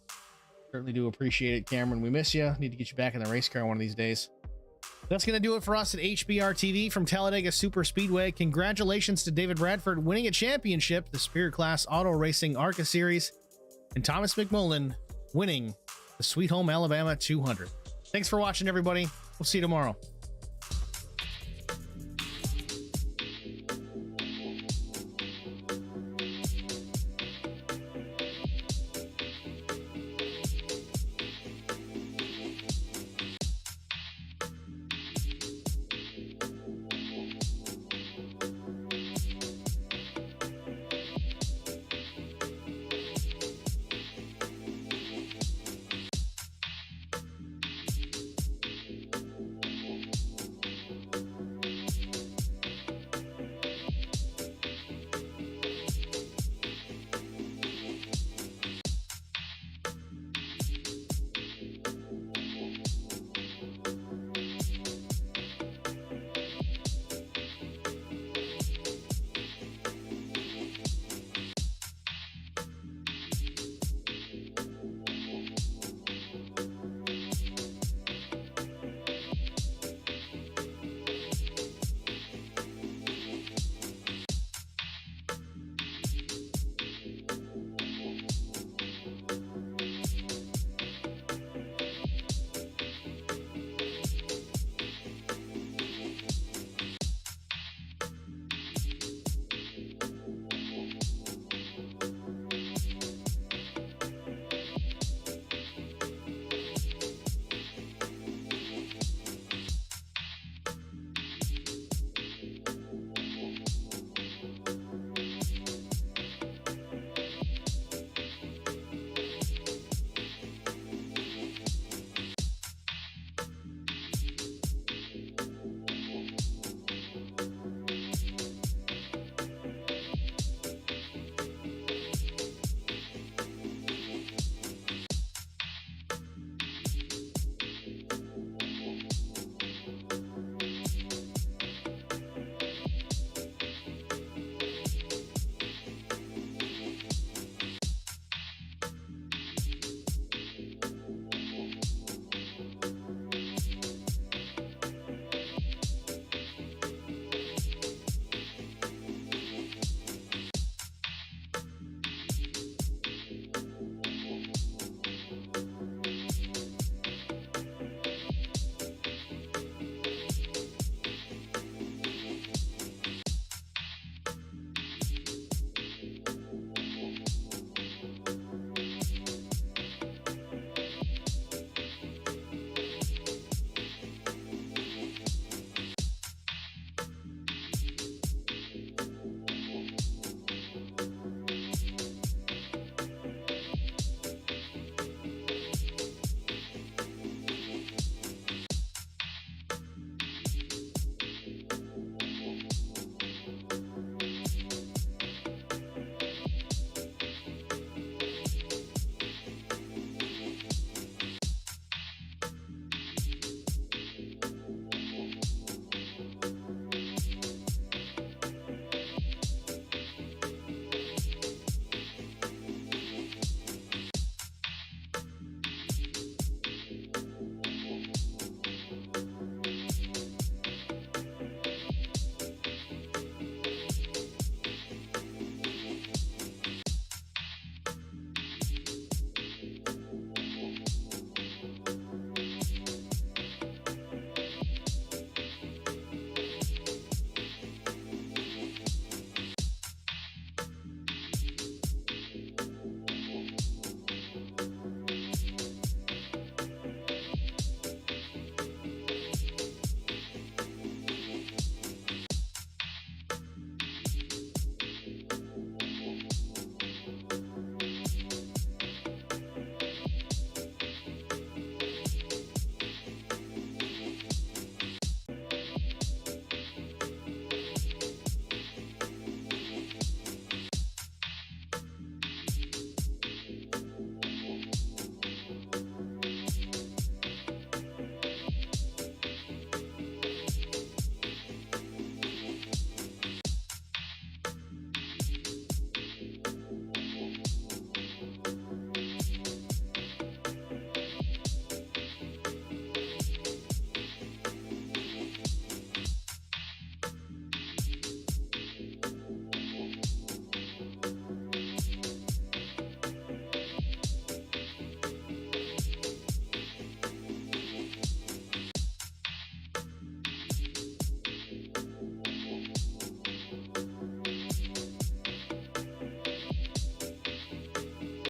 Certainly do appreciate it, Cameron. We miss you. Need to get you back in the race car one of these days. That's going to do it for us at HBR TV from Talladega Super Speedway. Congratulations to David Bradford winning a championship, the Spirit Class Auto Racing ARCA Series, and Thomas McMullen winning the Sweet Home Alabama 200. Thanks for watching, everybody. We'll see you tomorrow.